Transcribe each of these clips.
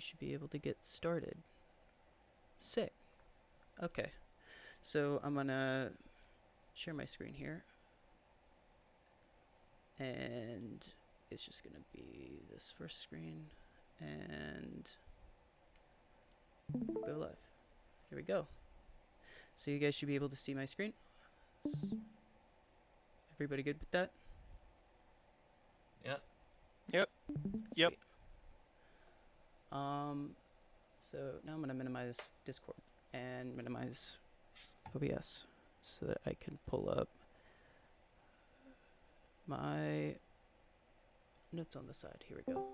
should be able to get started. Sick. Okay. So I'm gonna share my screen here. And it's just gonna be this first screen. And go live. Here we go. So you guys should be able to see my screen. Everybody good with that? Yep. Yep. Yep. Sweet. So now I'm gonna minimize Discord and minimize OBS so that I can pull up my notes on the side. Here we go.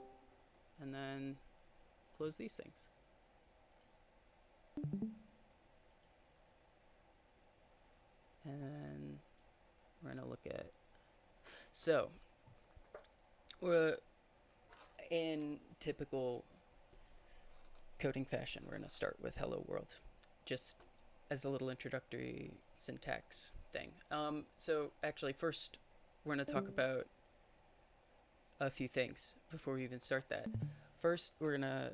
And then close these things. And then we're gonna look at, so we're in typical coding fashion. We're gonna start with hello world, just as a little introductory syntax thing. So actually first we're gonna talk about a few things before we even start that. First, we're gonna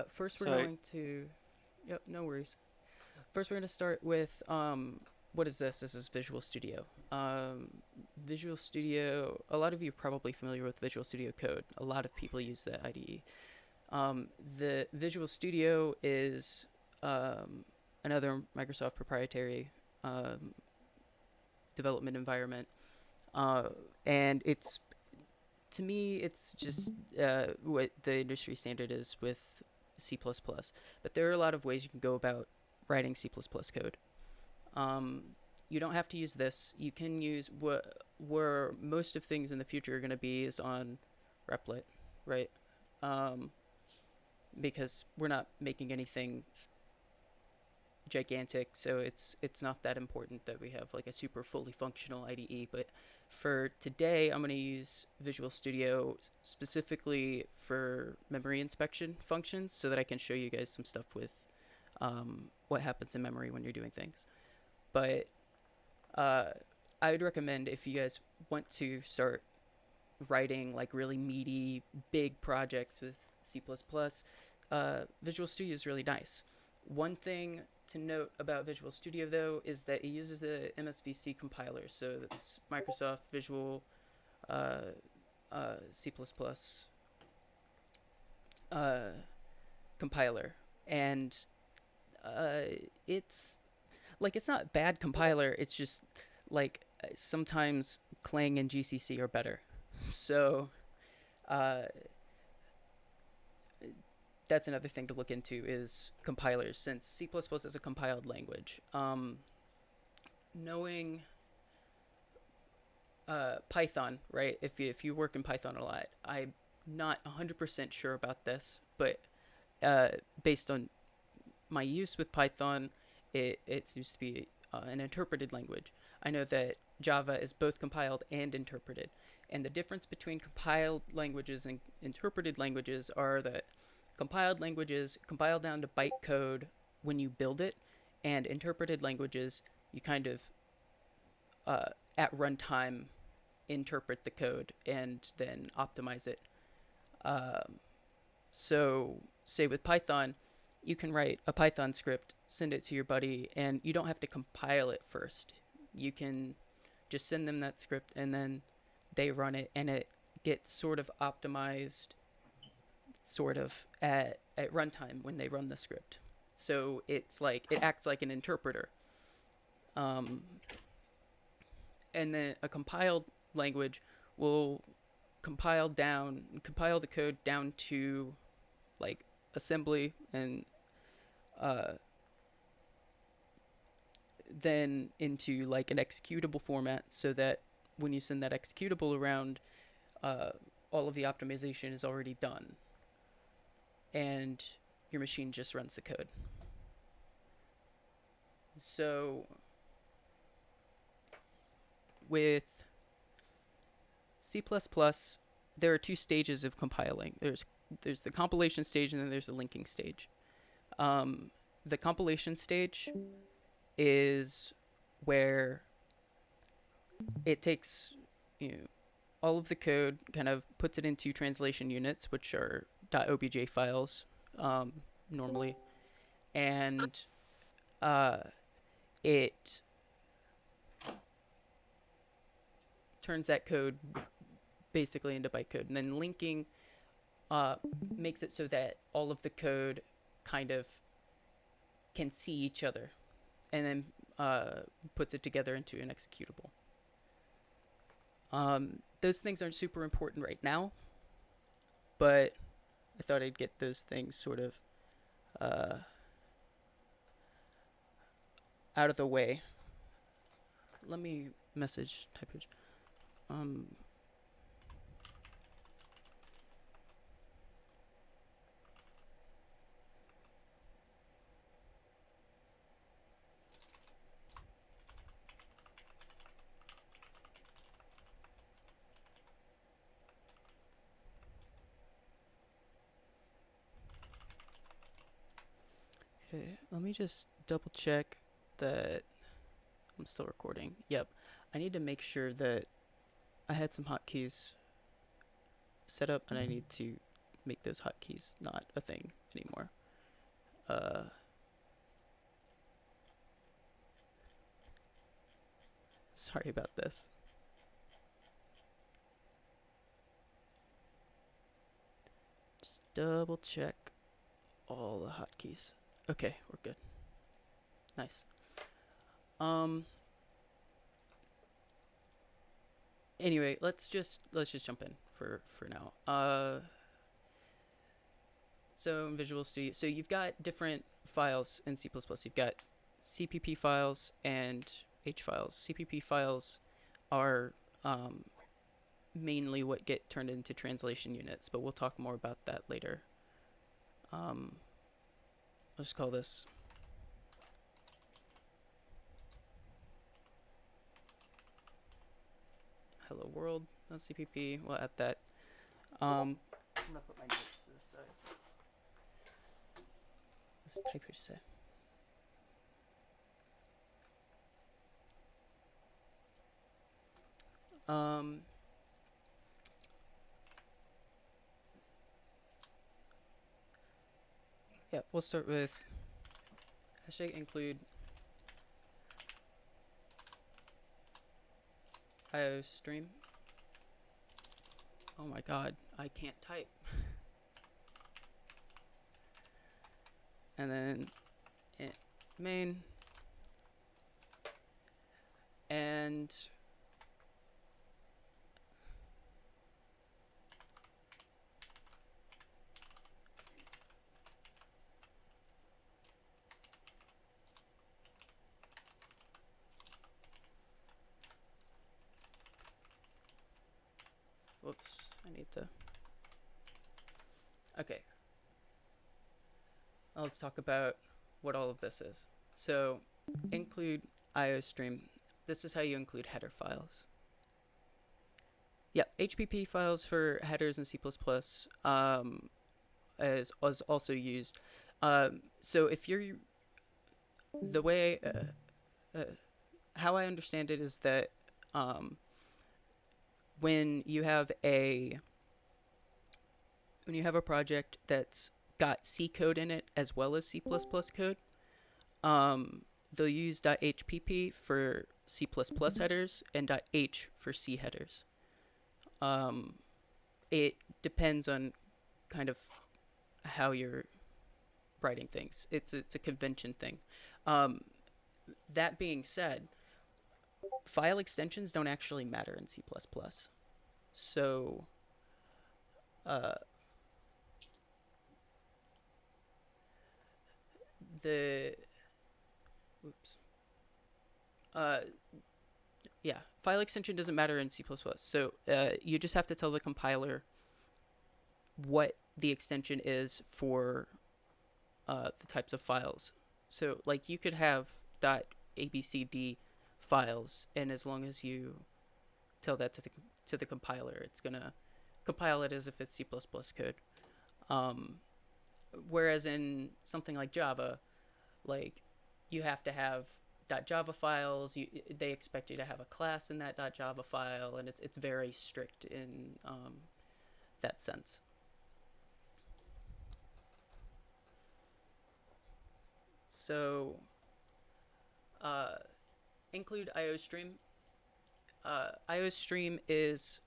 first we're going to, yep, no worries. First, we're gonna start with what is this? This is Visual Studio. Visual Studio. A lot of you are probably familiar with Visual Studio Code. A lot of people use that IDE. The Visual Studio is another Microsoft proprietary development environment, and it's, to me, it's just what the industry standard is with C++. But there are a lot of ways you can go about writing C++ code. You don't have to use this. You can use where most of things in the future are going to be is on Replit, right? Because we're not making anything gigantic, so it's not that important that we have like a super fully functional IDE. But for today, I'm going to use Visual Studio specifically for memory inspection functions so that I can show you guys some stuff with what happens in memory when you're doing things. But I would recommend, if you guys want to start writing like really meaty, big projects with C++, Visual Studio is really nice. One thing to note about Visual Studio, though, is that it uses the MSVC compiler, so that's Microsoft Visual C++ compiler, and it's like, it's not bad compiler. It's just like sometimes Clang and GCC are better. So that's another thing to look into, is compilers, since C++ is a compiled language. Knowing Python, right? If you work in Python a lot, I'm not 100% sure about this, but based on my use with Python, it seems to be an interpreted language. I know that Java is both compiled and interpreted. And the difference between compiled languages and interpreted languages are that compiled languages compile down to byte code when you build it, and interpreted languages, you kind of, at runtime, interpret the code and then optimize it. So, say with Python, you can write a Python script, send it to your buddy, and you don't have to compile it first. You can just send them that script, and then they run it, and it gets sort of optimized sort of at runtime when they run the script. So it's like, it acts like an interpreter. And then a compiled language will compile the code down to like assembly, and then into like an executable format, so that when you send that executable around, all of the optimization is already done, and your machine just runs the code. So with C++, there are two stages of compiling. There's the compilation stage, and then there's the linking stage. The compilation stage is where it takes all of the code, kind of puts it into translation units, which are .obj files normally, and uh, it turns that code basically into bytecode, and then linking uh, makes it so that all of the code kind of can see each other, and then puts it together into an executable. Those things aren't super important right now, but I thought I'd get those things sort of uh, out of the way. Let me message typage. Um, okay, let me just double check that I'm still recording. Yep. I need to make sure that I had some hotkeys set up, and I need to make those hotkeys not a thing anymore. Sorry about this. Just double check all the hotkeys. Okay, we're good. Nice. Anyway, let's just jump in for now. So in Visual Studio, so you've got different files in C++. You've got CPP files and H files. CPP files are mainly what get turned into translation units, but we'll talk more about that later. I'll just call this hello world on CPP. We'll add that. I'm gonna put my notes to the side. What's typage say? Yeah, we'll start with hashtag include IO stream. Oh my god, I can't type. And then main, and whoops, I need to. Okay. Let's talk about what all of this is. So, include IOStream. This is how you include header files. Yeah, HPP files for headers in C++ is also used. So if you're the way how I understand it is that when you have a project that's got C code in it as well as C++ code, they'll use .hpp for C++ headers and .h for C headers. It depends on kind of how you're writing things. It's a convention thing. That being said, file extensions don't actually matter in C++. So yeah, file extension doesn't matter in C++. So you just have to tell the compiler what the extension is for the types of files. So like you could have .abcd files, and as long as you tell that to the compiler, it's gonna compile it as if it's C++ code. Whereas in something like Java, like you have to have .java files. They expect you to have a class in that .java file, and it's very strict in that sense. So uh, include IOStream. IOStream is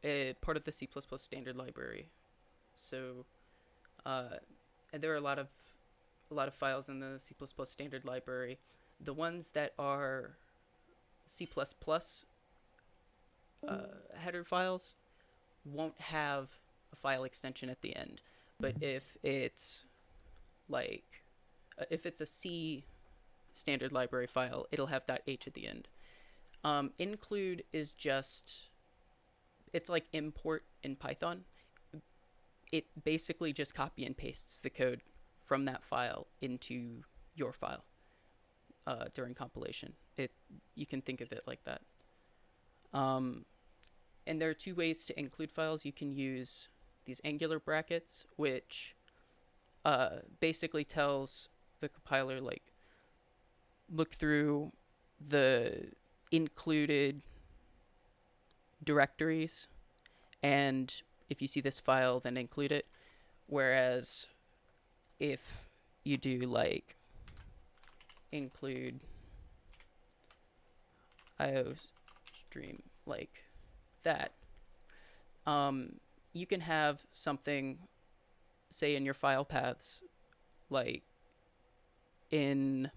a part of the C++ standard library. So and there are a lot of files in the C++ standard library. The ones that are C++ header files won't have a file extension at the end. But if it's like if it's a C standard library file, it'll have .h at the end. Include is just it's like import in Python. It basically just copy and pastes the code from that file into your file during compilation. You can think of it like that. And there are two ways to include files. You can use these angular brackets, which basically tells the compiler, like, look through the included directories, and if you see this file, then include it. Whereas if you do like include IOStream like that, you can have something, say, in your file paths, like in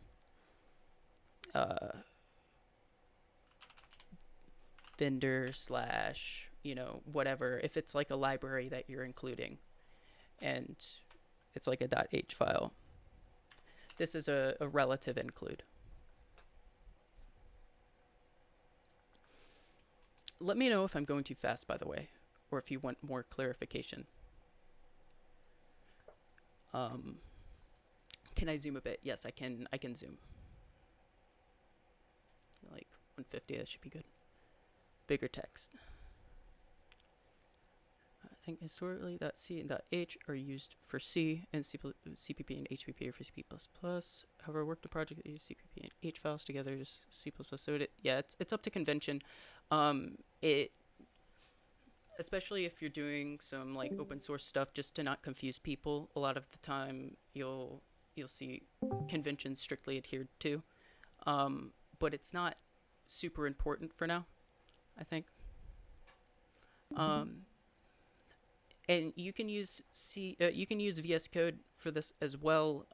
vendor slash, whatever, if it's like a library that you're including and it's like a .h file. This is a relative include. Let me know if I'm going too fast, by the way, or if you want more clarification. Can I zoom a bit? Yes, I can zoom. Like 150, that should be good. Bigger text. I think historically .c and .h are used for C, and CPP and HPP are for C++. However, I worked a project that used CPP and H files together, just C++. So it's up to convention. It, especially if you're doing some like open source stuff, just to not confuse people, a lot of the time you'll see conventions strictly adhered to. But it's not super important for now, I think. And you can use VS Code for this as well.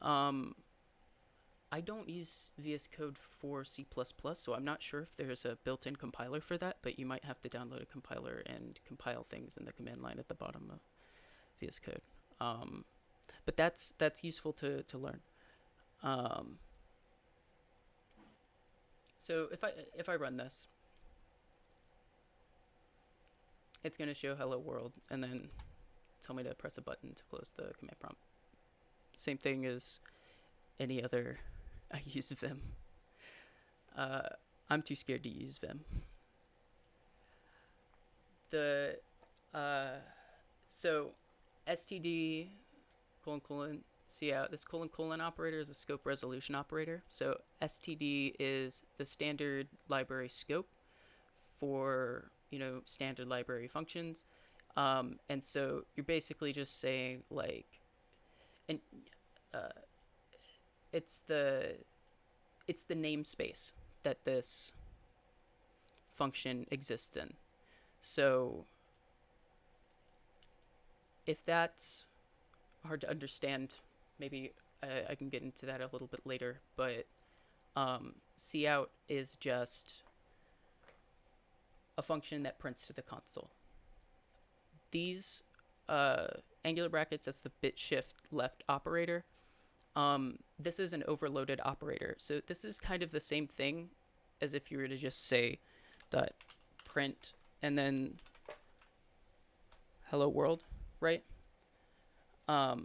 I don't use VS Code for C++, so I'm not sure if there's a built-in compiler for that, but you might have to download a compiler and compile things in the command line at the bottom of VS Code. But that's useful to learn. So if I run this, it's going to show hello world and then tell me to press a button to close the command prompt. Same thing as any other. I use Vim. I'm too scared to use Vim. So std : cout. This : operator is a scope resolution operator. So std is the standard library scope for standard library functions. And so you're basically just saying like, and it's the namespace that this function exists in. So if that's hard to understand, maybe I can get into that a little bit later, but cout is just a function that prints to the console. These angular brackets, that's the bit shift left operator. This is an overloaded operator. So this is kind of the same thing as if you were to just say .print and then hello world, right? But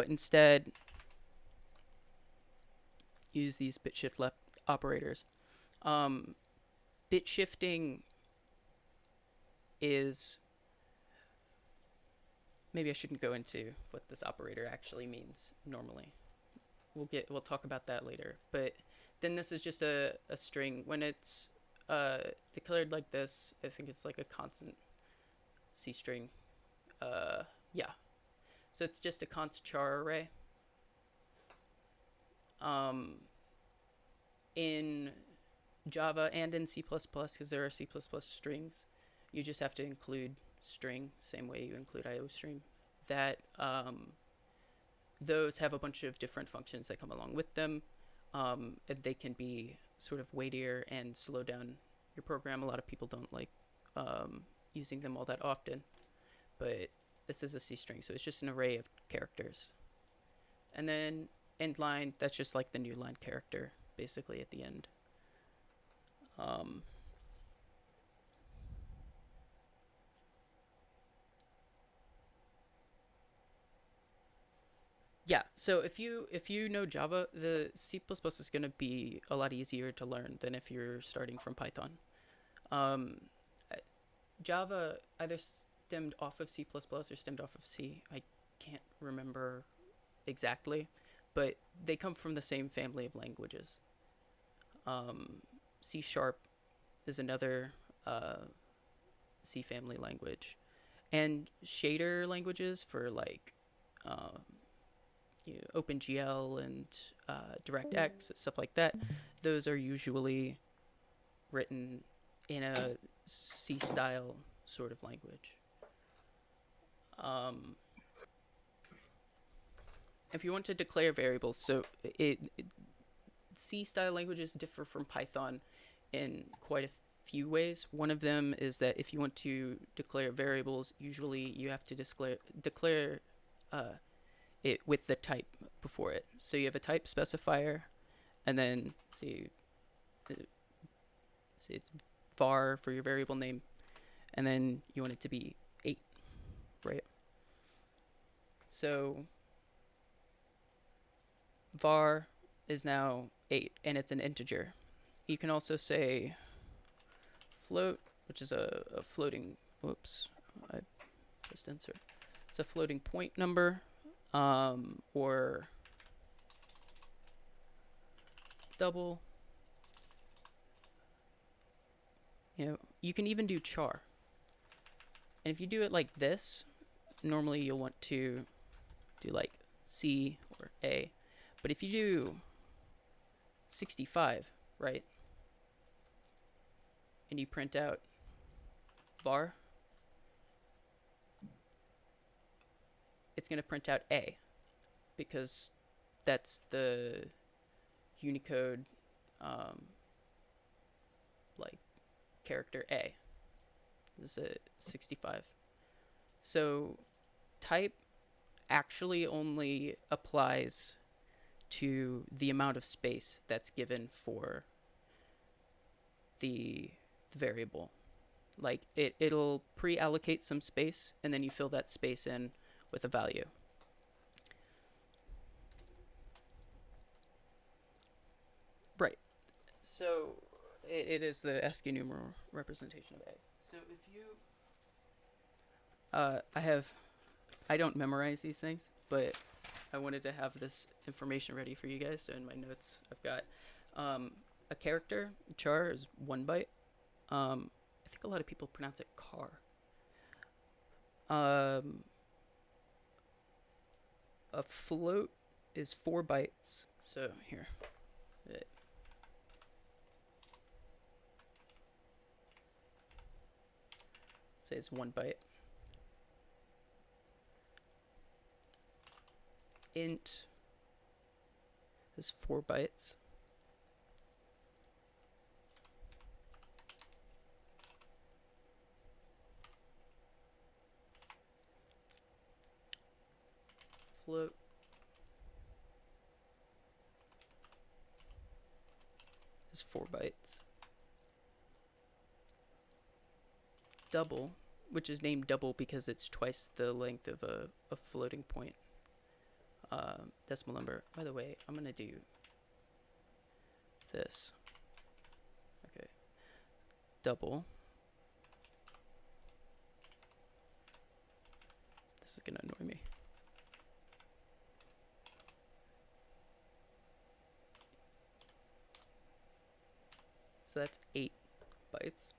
instead, use these bit shift left operators. Bit shifting is maybe I shouldn't go into what this operator actually means normally. We'll talk about that later. But then this is just a string. When it's declared like this, I think it's like a constant C string. Yeah. So it's just a const char array. In Java and in C++, because there are C++ strings, you just have to include string, same way you include IOStream. That those have a bunch of different functions that come along with them. And they can be sort of weightier and slow down your program. A lot of people don't like using them all that often, but this is a C string, so it's just an array of characters. And then end line, that's just like the new line character, basically, at the end. Yeah, so if you know Java, the C++ is going to be a lot easier to learn than if you're starting from Python. Um, Java either stemmed off of C++ or stemmed off of C. I can't remember exactly, but they come from the same family of languages. C sharp is another C family language, and shader languages for like OpenGL and DirectX, stuff like that. Those are usually written in a C style sort of language. If you want to declare variables, so C style languages differ from Python in quite a few ways. One of them is that if you want to declare variables, usually you have to declare it with the type before it. So you have a type specifier, and then say it's var for your variable name, and then you want it to be 8, right? So var is now 8, and it's an integer. You can also say float, which is a floating, whoops, I just insert. It's a floating point number, or double. You can even do char. And if you do it like this, normally you'll want to do like C or A. But if you do 65, right, and you print out var, it's going to print out A, because that's the Unicode like character A. This is a 65. So type actually only applies to the amount of space that's given for the variable. Like it'll pre-allocate some space, and then you fill that space in with a value. Right. So it is the ASCII numeral representation of A. So if you, I don't memorize these things, but I wanted to have this information ready for you guys. So in my notes, I've got a character char is 1 byte. I think a lot of people pronounce it car. A float is 4 bytes. So here, it says 1 byte. Int is 4 bytes. Float is 4 bytes. Double, which is named double because it's twice the length of a floating point decimal number. By the way, I'm gonna do this. Okay, double. This is gonna annoy me. So that's 8 bytes.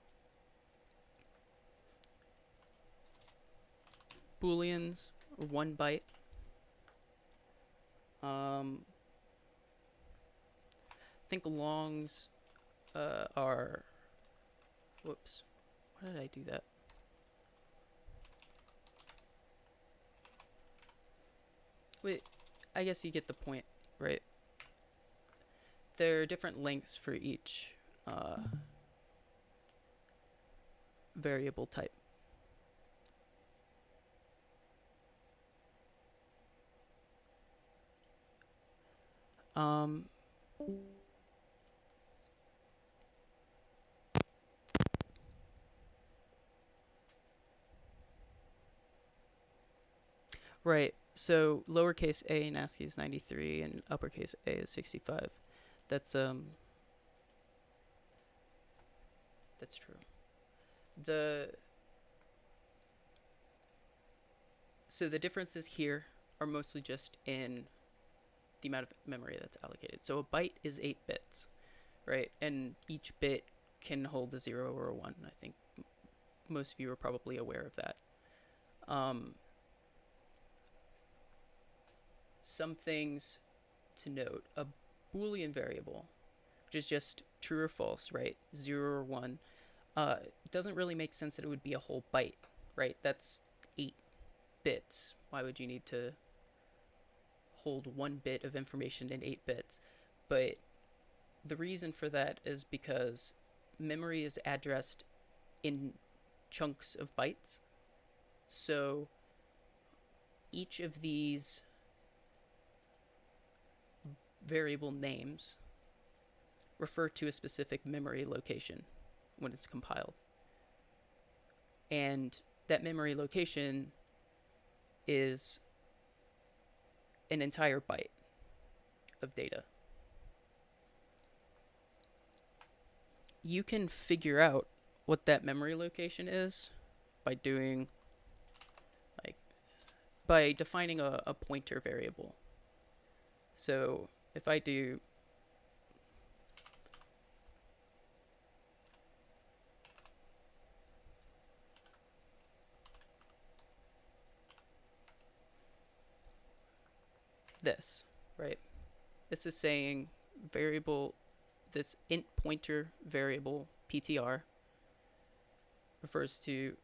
Booleans are 1 byte. I think longs are, whoops, why did I do that? Wait, I guess you get the point, right? There are different lengths for each variable type. Right. So lowercase a in ASCII is 93 and uppercase a is 65. That's true. So the differences here are mostly just in the amount of memory that's allocated. So a byte is 8 bits, right? And each bit can hold a 0 or a 1. I think most of you are probably aware of that. Some things to note. A Boolean variable, which is just true or false, right? 0 or 1. It doesn't really make sense that it would be a whole byte, right? That's 8 bits. Why would you need to hold 1 bit of information in 8 bits? But the reason for that is because memory is addressed in chunks of bytes. So each of these variable names refer to a specific memory location when it's compiled. And that memory location is an entire byte of data. You can figure out what that memory location is by doing, by defining a pointer variable. So if I do this, right? This is saying variable, this int pointer variable ptr refers to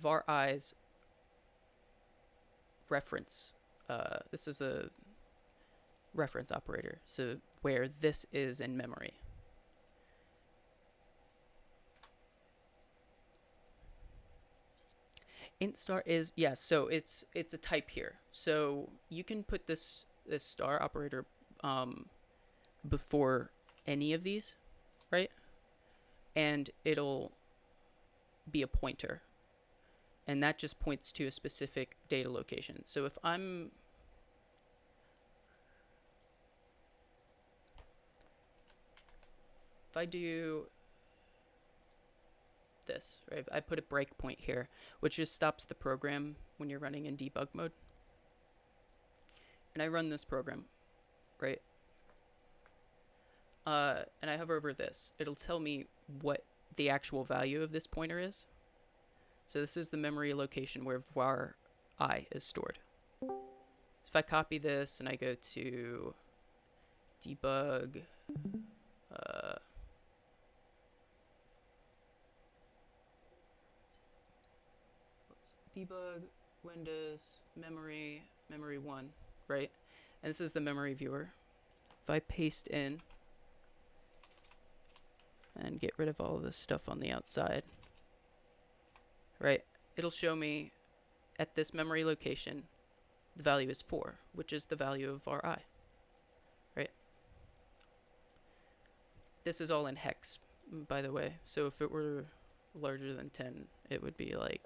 var i's reference. This is a reference operator, so where this is in memory. Int star is, yes, so it's a type here. So you can put this star operator before any of these, right? And it'll be a pointer. And that just points to a specific data location. So if I do this, right? I put a breakpoint here, which just stops the program when you're running in debug mode. And I run this program, right? And I hover over this. It'll tell me what the actual value of this pointer is. So this is the memory location where var I is stored. If I copy this and I go to debug, debug Windows memory 1, right? And this is the memory viewer. If I paste in and get rid of all of this stuff on the outside, right, it'll show me at this memory location the value is 4, which is the value of var I, right? This is all in hex, by the way, so if it were larger than 10, it would be like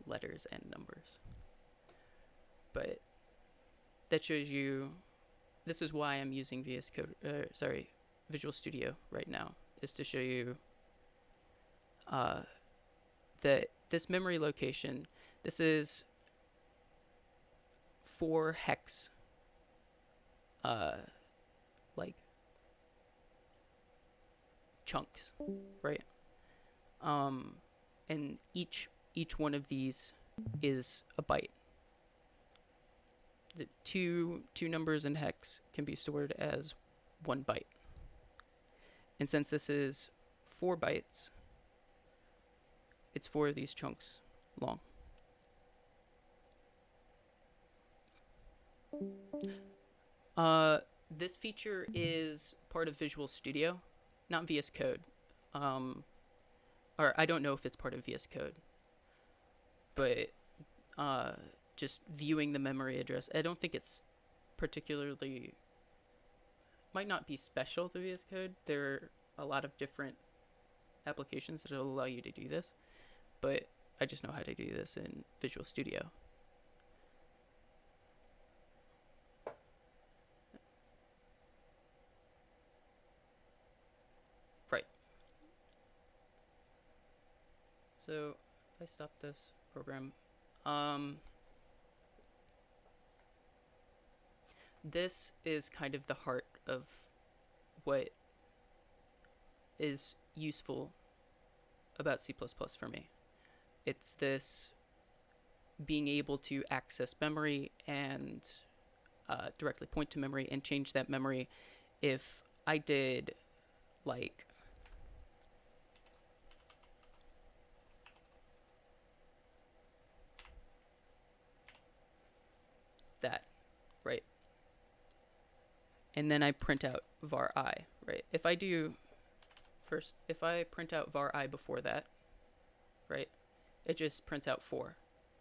letters and numbers. But that shows you, this is why I'm using VS Code, Visual Studio right now, is to show you that this memory location, This is 4 hex, uh, like chunks, right? Um, and each one of these is a byte. The two numbers in hex can be stored as 1 byte. And since this is 4 bytes, it's 4 of these chunks long. This feature is part of Visual Studio, not VS Code. Or I don't know if it's part of VS Code, but uh, just viewing the memory address, I don't think it's particularly, might not be special to VS Code. There are a lot of different applications that will allow you to do this, but I just know how to do this in Visual Studio. Right. So if I stop this program, this is kind of the heart of what is useful about C++ for me. It's this being able to access memory and directly point to memory and change that memory. If I did like that, right? And then I print out var I, right? If I do first, if I print out var I before that, right, it just prints out 4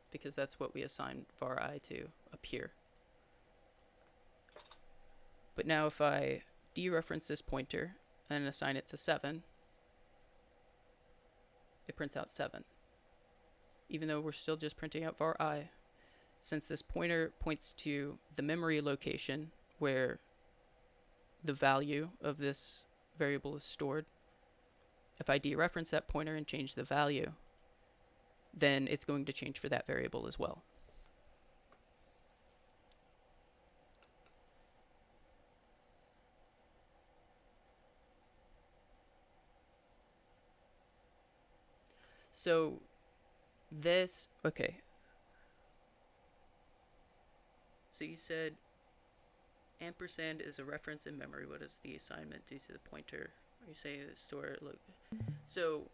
because that's what we assigned var I to up here. But now if I dereference this pointer and assign it to 7, it prints out 7. Even though we're still just printing out var I, since this pointer points to the memory location where the value of this variable is stored, if I dereference that pointer and change the value, then it's going to change for that variable as well. So this, okay. So you said ampersand is a reference in memory. What is the assignment due to the pointer? You say store, look. So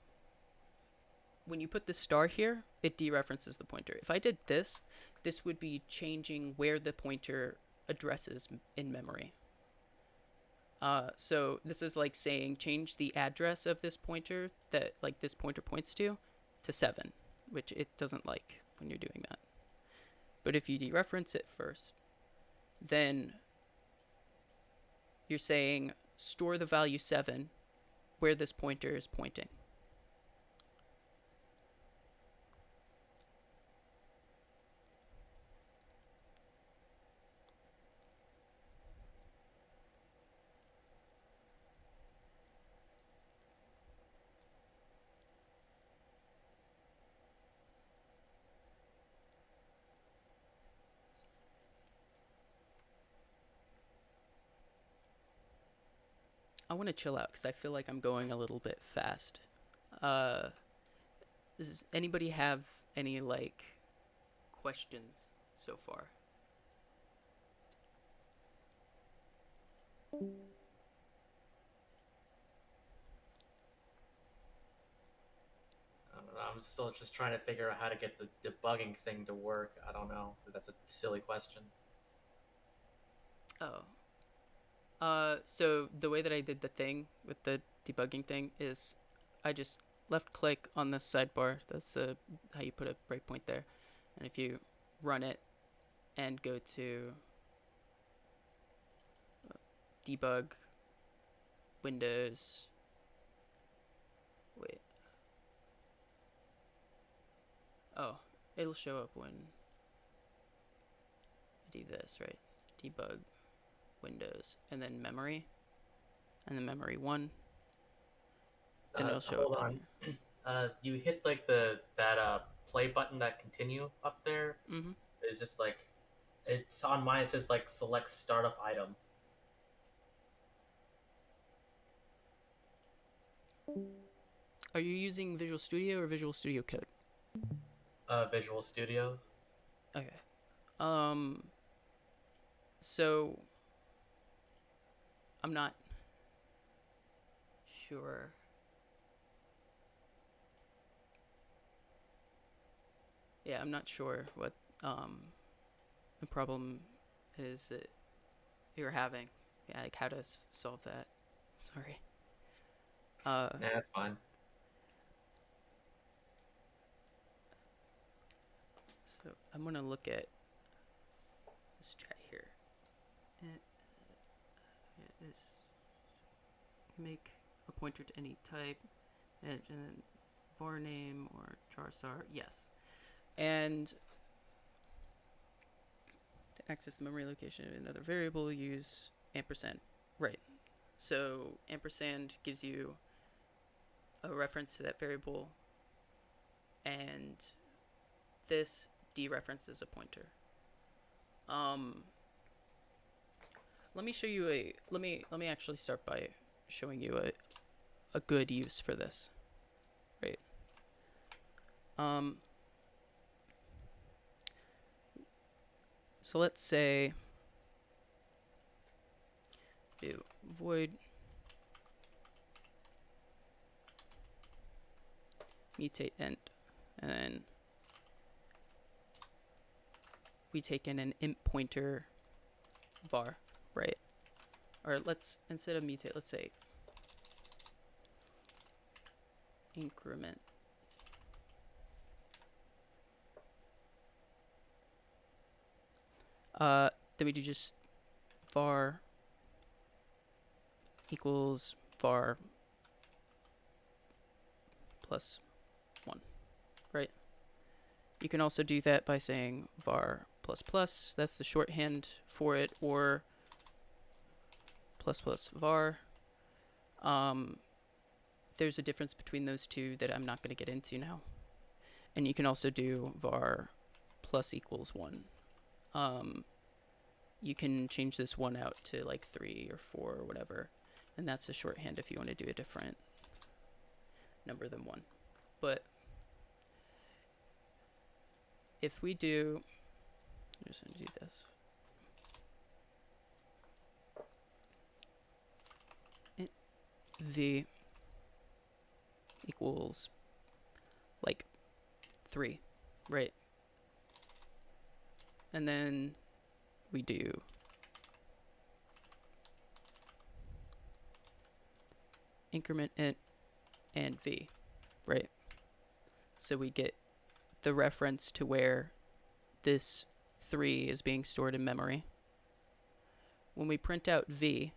when you put the star here, it dereferences the pointer. If I did this, this would be changing where the pointer addresses in memory. So this is like saying change the address of this pointer that like this pointer points to 7, which it doesn't like when you're doing that. But if you dereference it first, then you're saying store the value 7 where this pointer is pointing. I want to chill out because I feel like I'm going a little bit fast. Does anybody have any like questions so far? I don't know. I'm still just trying to figure out how to get the debugging thing to work. I don't know. That's a silly question. Oh. So the way that I did the thing with the debugging thing is I just left click on this sidebar. That's how you put a breakpoint there. And if you run it and go to debug, Windows, wait. Oh, it'll show up when I do this, right? Debug, Windows, and then memory, and then memory 1. Then it'll show Hold up. on. You hit like that play button, that continue up there, Mm-hmm. is just like, it's on mine. It says like select startup item. Are you using Visual Studio or Visual Studio Code? Visual Studio. Okay. Um. So I'm not sure. Yeah, I'm not sure what the problem is that you're having. Yeah, like how to solve that. Sorry. Uh. Nah, that's fine. So I'm gonna look at this chat here. It is make a pointer to any type, and then var name or charsar. Yes, and to access the memory location of another variable, use ampersand. Right. So ampersand gives you a reference to that variable, and this dereferences a pointer. Let me show you a. Let me actually start by showing you a good use for this. Right. Um. So let's say do void mutate int, and then we take in an int pointer var, right? Or let's, instead of mutate, let's say increment. Then we do just var equals var plus 1, right? You can also do that by saying var plus plus, that's the shorthand for it, or plus plus var. There's a difference between those two that I'm not going to get into now. And you can also do var plus equals 1. You can change this 1 out to like 3 or 4 or whatever, and that's the shorthand if you want to do a different number than 1. But if we do, I'm just going to do this. V equals like 3, right? And then we do increment int and v, right? So we get the reference to where this 3 is being stored in memory. When we print out v,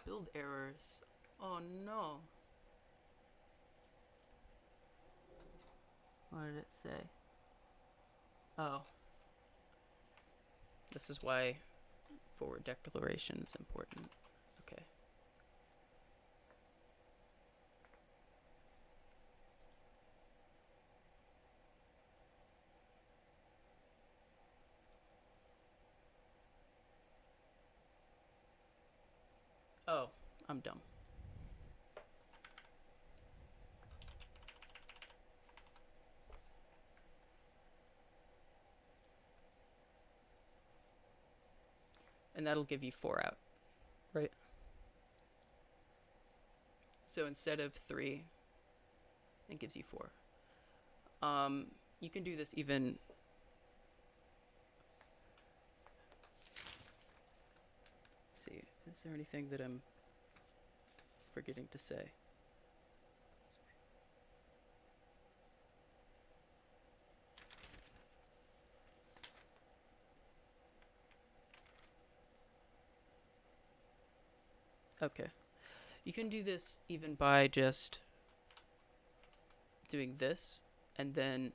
build errors. Oh no. What did it say? Oh. This is why forward declaration is important. Okay. Oh, I'm dumb. And that'll give you 4 out, right? So instead of 3, it gives you 4. You can do this even. Let's see, is there anything that I'm forgetting to say? Okay. You can do this even by just doing this and then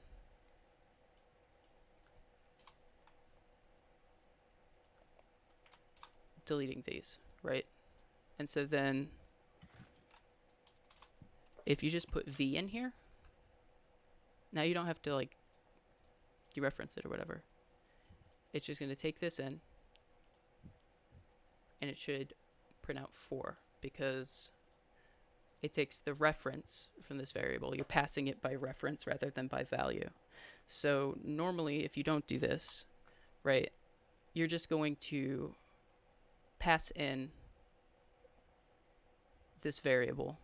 deleting these, right? And so then if you just put v in here, now you don't have to like dereference it or whatever. It's just going to take this in, and it should print out 4 because it takes the reference from this variable. You're passing it by reference rather than by value. So normally, if you don't do this, right, you're just going to pass in this variable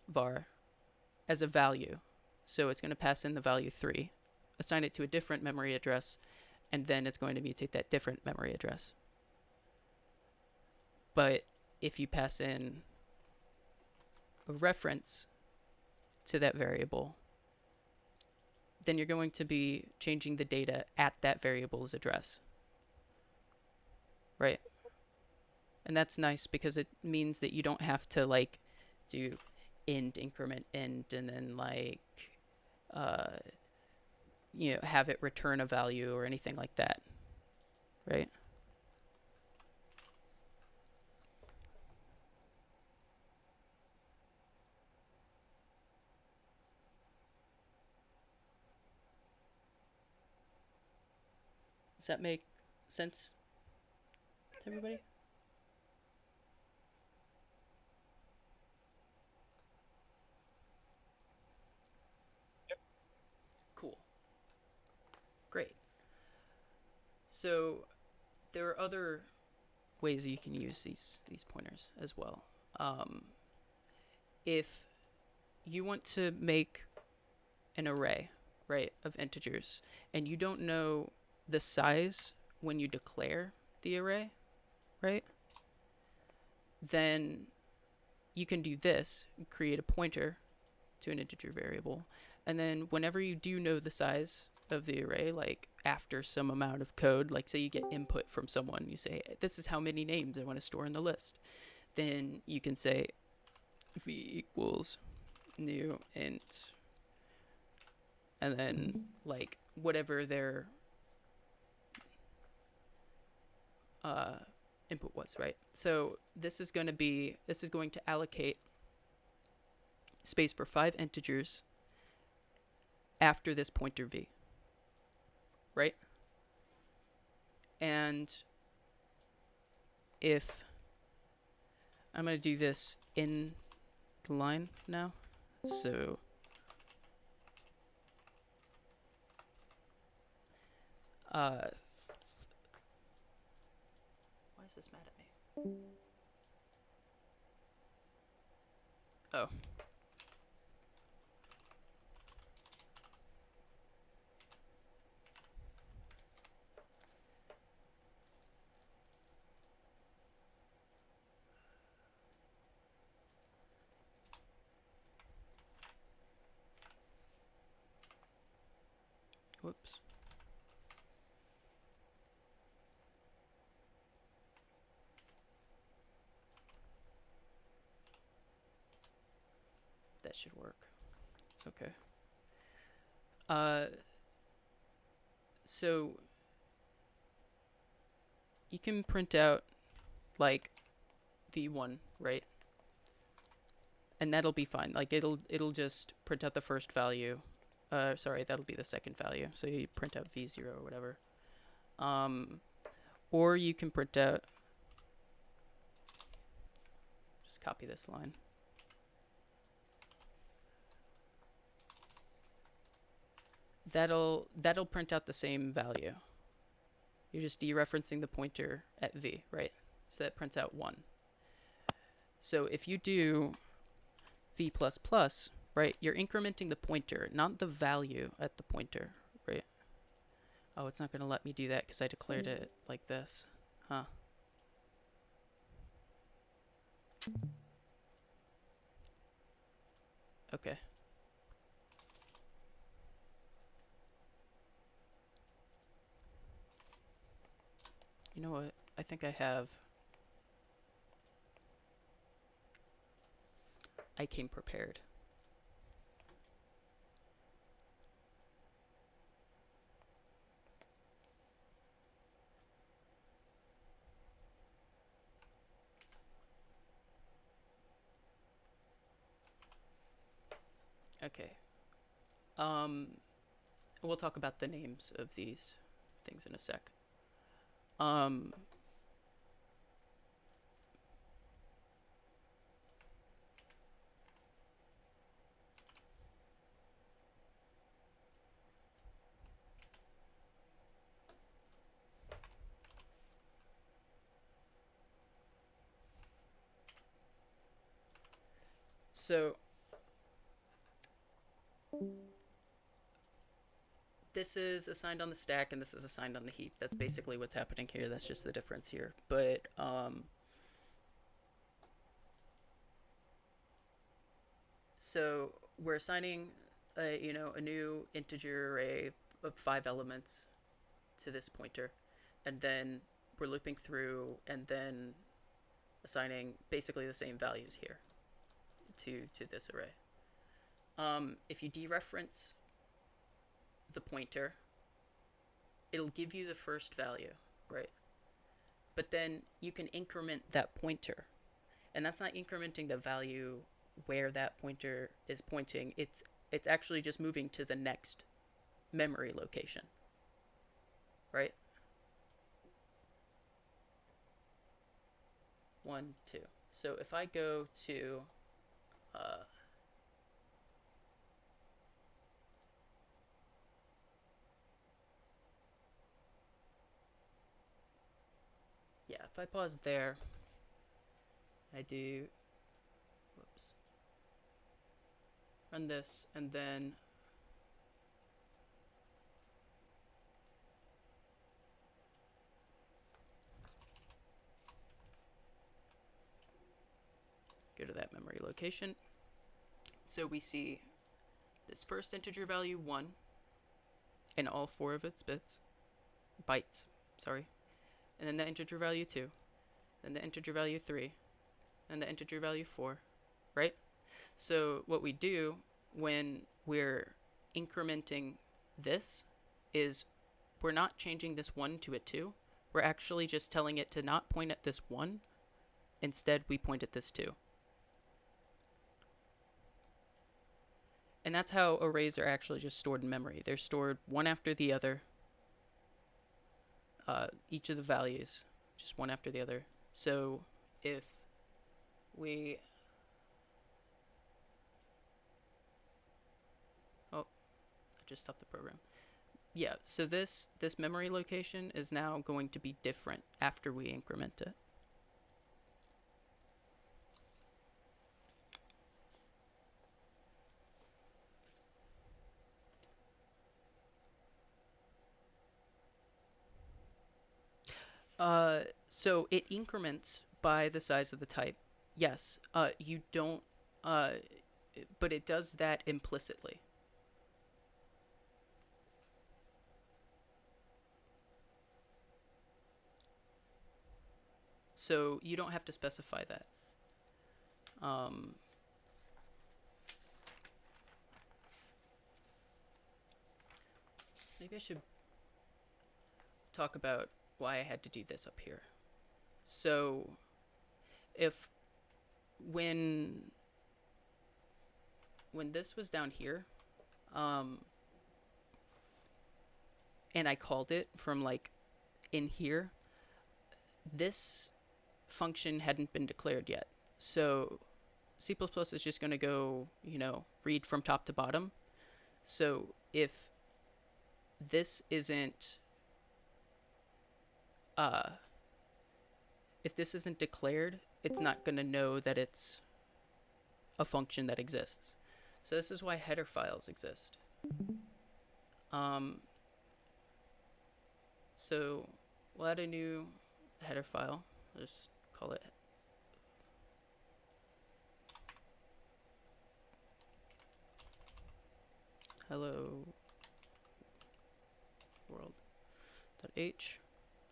var as a value. So it's going to pass in the value 3, assign it to a different memory address, and then it's going to mutate that different memory address. But if you pass in a reference to that variable, then you're going to be changing the data at that variable's address. Right? And that's nice because it means that you don't have to like do int increment int and then like have it return a value or anything like that. Right? Does that make sense to everybody? Yep. Cool. Great. So there are other ways that you can use these pointers as well. If you want to make an array, right, of integers, and you don't know the size when you declare the array, right, then you can do this, create a pointer to an integer variable, and then whenever you do know the size of the array, like after some amount of code, like say you get input from someone, you say, this is how many names I want to store in the list, then you can say v equals new int, and then like whatever their input was, right? So this is going to allocate space for 5 integers after this pointer v, right? And if I'm going to do this in the line now, so why is this mad at me? Oh. Whoops. That should work. Okay. So you can print out like v1, right? And that'll be fine. Like it'll just print out the first value. Sorry, that'll be the second value. So you print out v0 or whatever. Or you can print out, just copy this line. That'll print out the same value. You're just dereferencing the pointer at v, right? So that prints out 1. So if you do v++, right, you're incrementing the pointer, not the value at the pointer, right? Oh, it's not going to let me do that because I declared it like this. Huh. Okay. You know what? I think I came prepared. Okay. We'll talk about the names of these things in a sec. Um, so this is assigned on the stack and this is assigned on the heap. That's basically what's happening here. That's just the difference here. But so we're assigning a new integer array of 5 elements to this pointer, and then we're looping through and then assigning basically the same values here to this array. If you dereference the pointer, it'll give you the first value, right? But then you can increment that pointer, and that's not incrementing the value where that pointer is pointing. It's actually just moving to the next memory location, right? 1, 2. So if I go to yeah, if I pause there, I do, whoops, run this, and then go to that memory location. So we see this first integer value 1 in all 4 of its bytes, sorry. And then the integer value 2, then the integer value 3, and the integer value 4, right? So what we do when we're incrementing this is we're not changing this 1 to a 2. We're actually just telling it to not point at this 1. Instead, we point at this 2. And that's how arrays are actually just stored in memory. They're stored one after the other. Each of the values, just one after the other. So if we... Oh, I just stopped the program. Yeah, so this memory location is now going to be different after we increment it. So it increments by the size of the type. Yes, you don't, but it does that implicitly. So you don't have to specify that. Maybe I should talk about why I had to do this up here. So if when this was down here, and I called it from like in here, this function hadn't been declared yet. So C++ is just going to go, read from top to bottom. So if this isn't declared, it's not going to know that it's a function that exists. So this is why header files exist. So we'll add a new header file. I'll just call it hello world.h,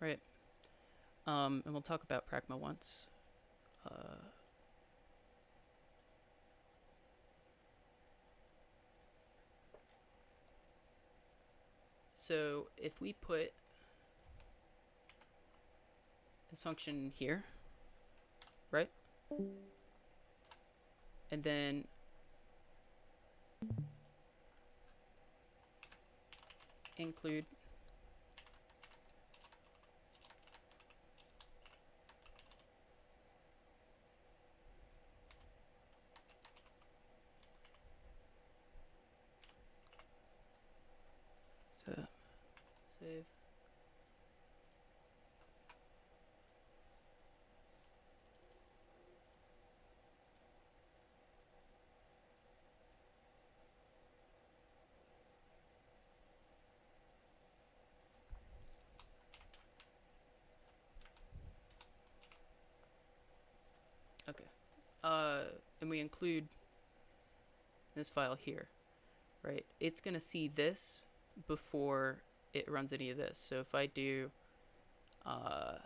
right? And we'll talk about Pragma once. So if we put this function here, right? And then include. So save. Okay. And we include this file here, right? It's gonna see this before it runs any of this. So if I do, uh,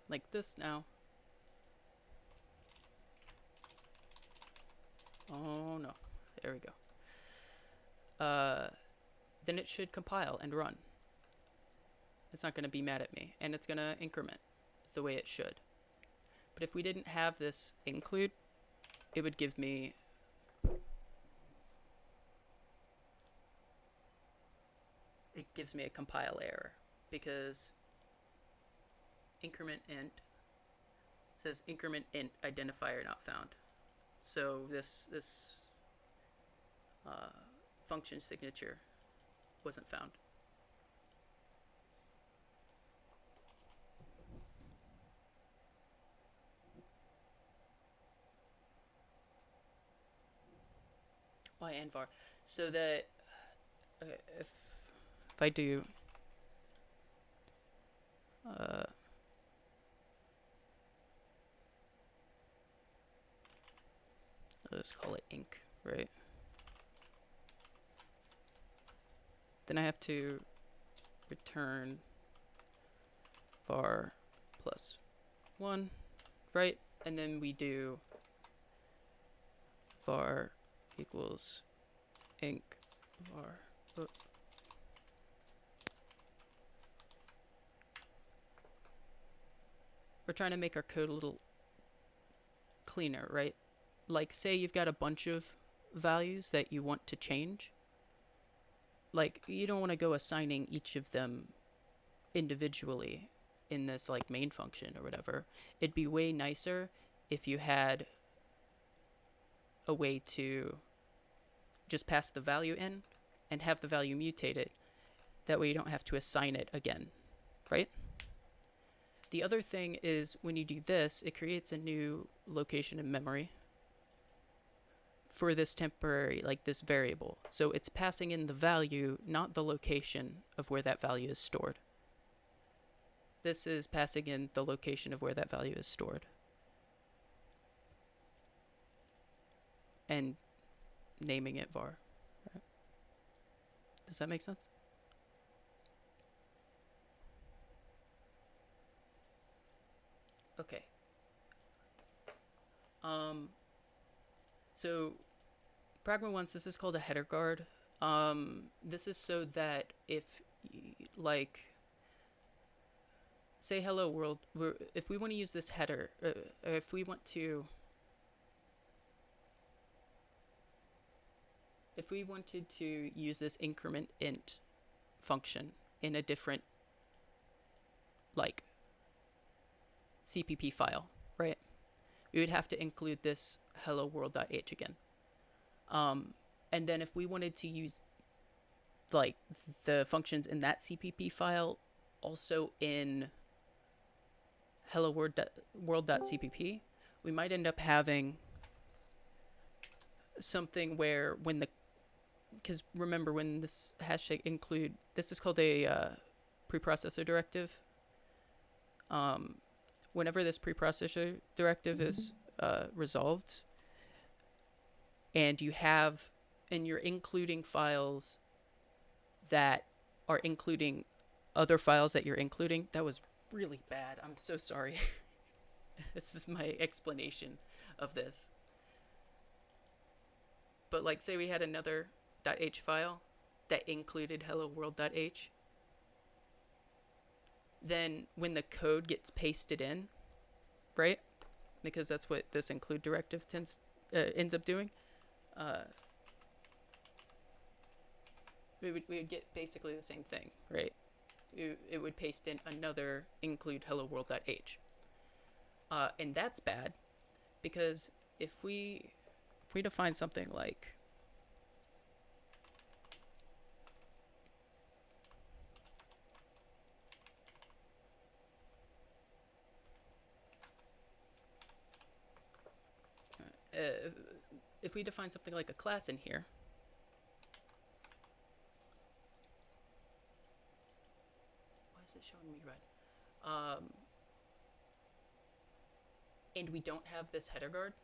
like this now. Oh no, there we go. Then it should compile and run. It's not going to be mad at me, and it's going to increment the way it should. But if we didn't have this include, it would give me a compile error, because increment int says increment int identifier not found. So this function signature wasn't found. Why and var? So that if I do let's call it ink, right? Then I have to return var plus 1, right? And then we do var equals ink var. Oh. We're trying to make our code a little cleaner, right? Like, say you've got a bunch of values that you want to change. Like, you don't want to go assigning each of them individually in this like main function or whatever. It'd be way nicer if you had a way to just pass the value in and have the value mutated. That way you don't have to assign it again, right? The other thing is when you do this, it creates a new location in memory for this temporary, like this variable. So it's passing in the value, not the location of where that value is stored. This is passing in the location of where that value is stored. And naming it var. Right? Does that make sense? Okay. So Pragma wants, this is called a header guard. This is so that if, like, say hello world, if we want to use this header, if we wanted to use this increment int function in a different, like, CPP file, right? We would have to include this hello world.h again. And then if we wanted to use like the functions in that CPP file also in hello world.cpp, we might end up having something where when the, because remember when this hashtag include, this is called a preprocessor directive. Whenever this preprocessor directive is resolved, and you have, and you're including files that are including other files that you're including, that was really bad. I'm so sorry. This is my explanation of this. but like say we had another .h file that included hello world.h, then when the code gets pasted in, right? Because that's what this include directive ends up doing. We would get basically the same thing, right? It would paste in another include hello world.h. And that's bad because if we define something like if we define something like a class in here, why is it showing me red? And we don't have this header guard,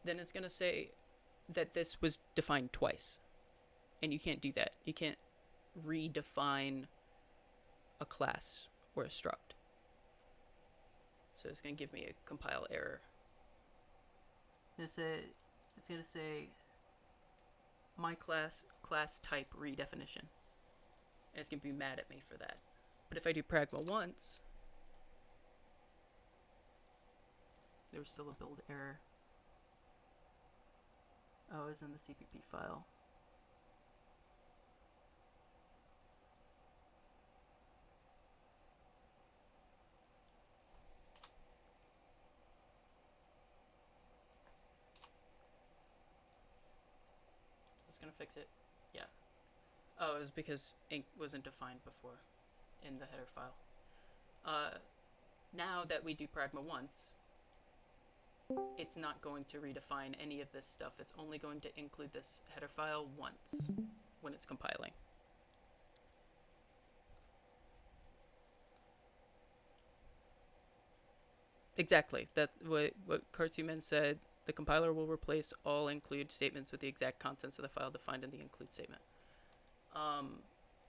then it's going to say that this was defined twice. And you can't do that. You can't redefine a class or a struct. So it's going to give me a compile error. It's going to say my class type redefinition. And it's going to be mad at me for that. But if I do pragma once, there was still a build error. Oh, it was in the CPP file. Is this gonna fix it? Yeah. Oh, it was because ink wasn't defined before in the header file. Now that we do pragma once, it's not going to redefine any of this stuff. It's only going to include this header file once when it's compiling. Exactly. That's what Kartsuman said. The compiler will replace all include statements with the exact contents of the file defined in the include statement.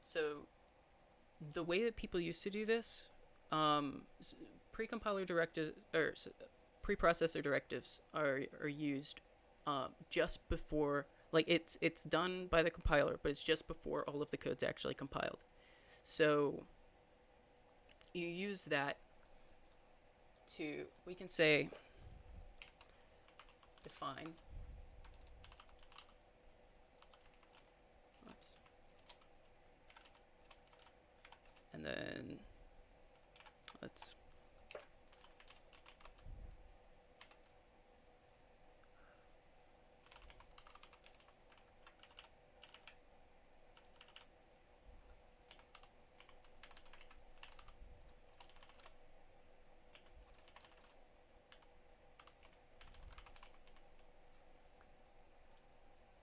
So the way that people used to do this, pre-compiler directives or preprocessor directives are used just before, like it's done by the compiler, but it's just before all of the code's actually compiled. So you use that to, we can say define, oops, and then let's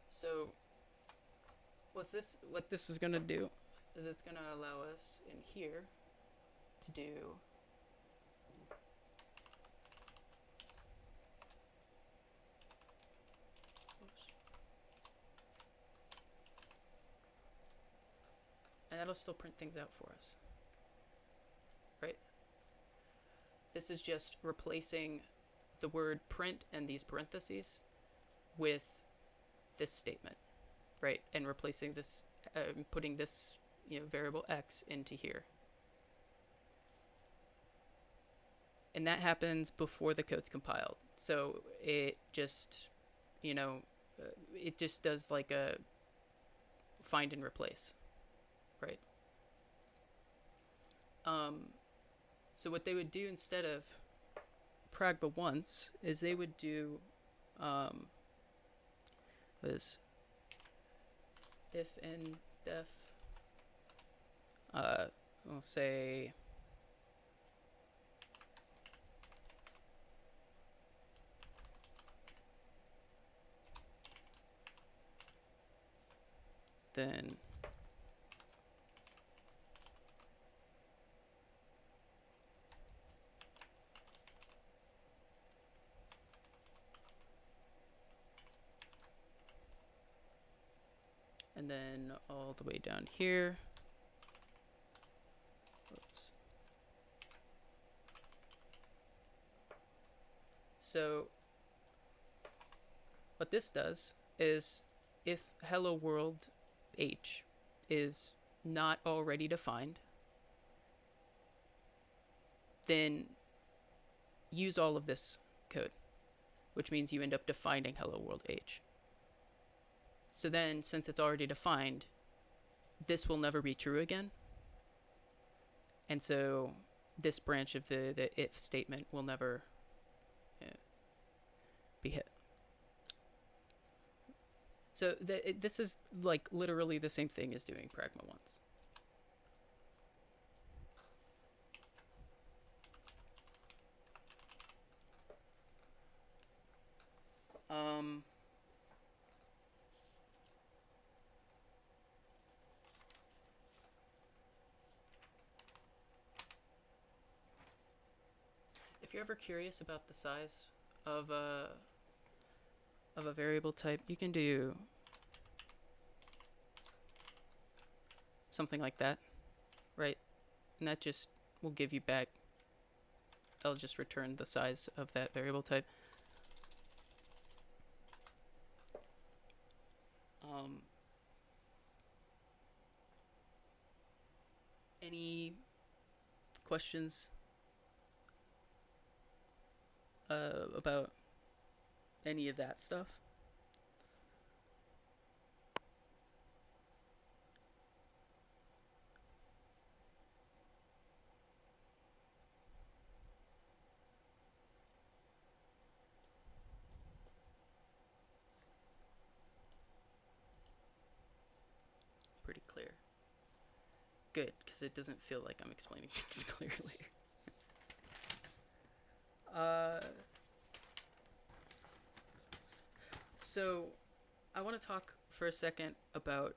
so what this is going to do is it's going to allow us in here to do and that'll still print things out for us, right? This is just replacing the word print and these parentheses with this statement, right? And replacing this, putting this, variable x into here. And that happens before the code's compiled. So it just, it just does like a find and replace, right? So what they would do instead of pragma once is they would do was if in def we'll say then and then all the way down here. Oops. So what this does is, if hello world H is not already defined, then use all of this code, which means you end up defining hello world H. So then, since it's already defined, this will never be true again. And so this branch of the if statement will never be hit. So this is like literally the same thing as doing pragma once. If you're ever curious about the size of a variable type, you can do something like that, right? And that just will give you back, it'll just return the size of that variable type. Any questions about any of that stuff? Pretty clear. Good, because it doesn't feel like I'm explaining things clearly. So I want to talk for a second about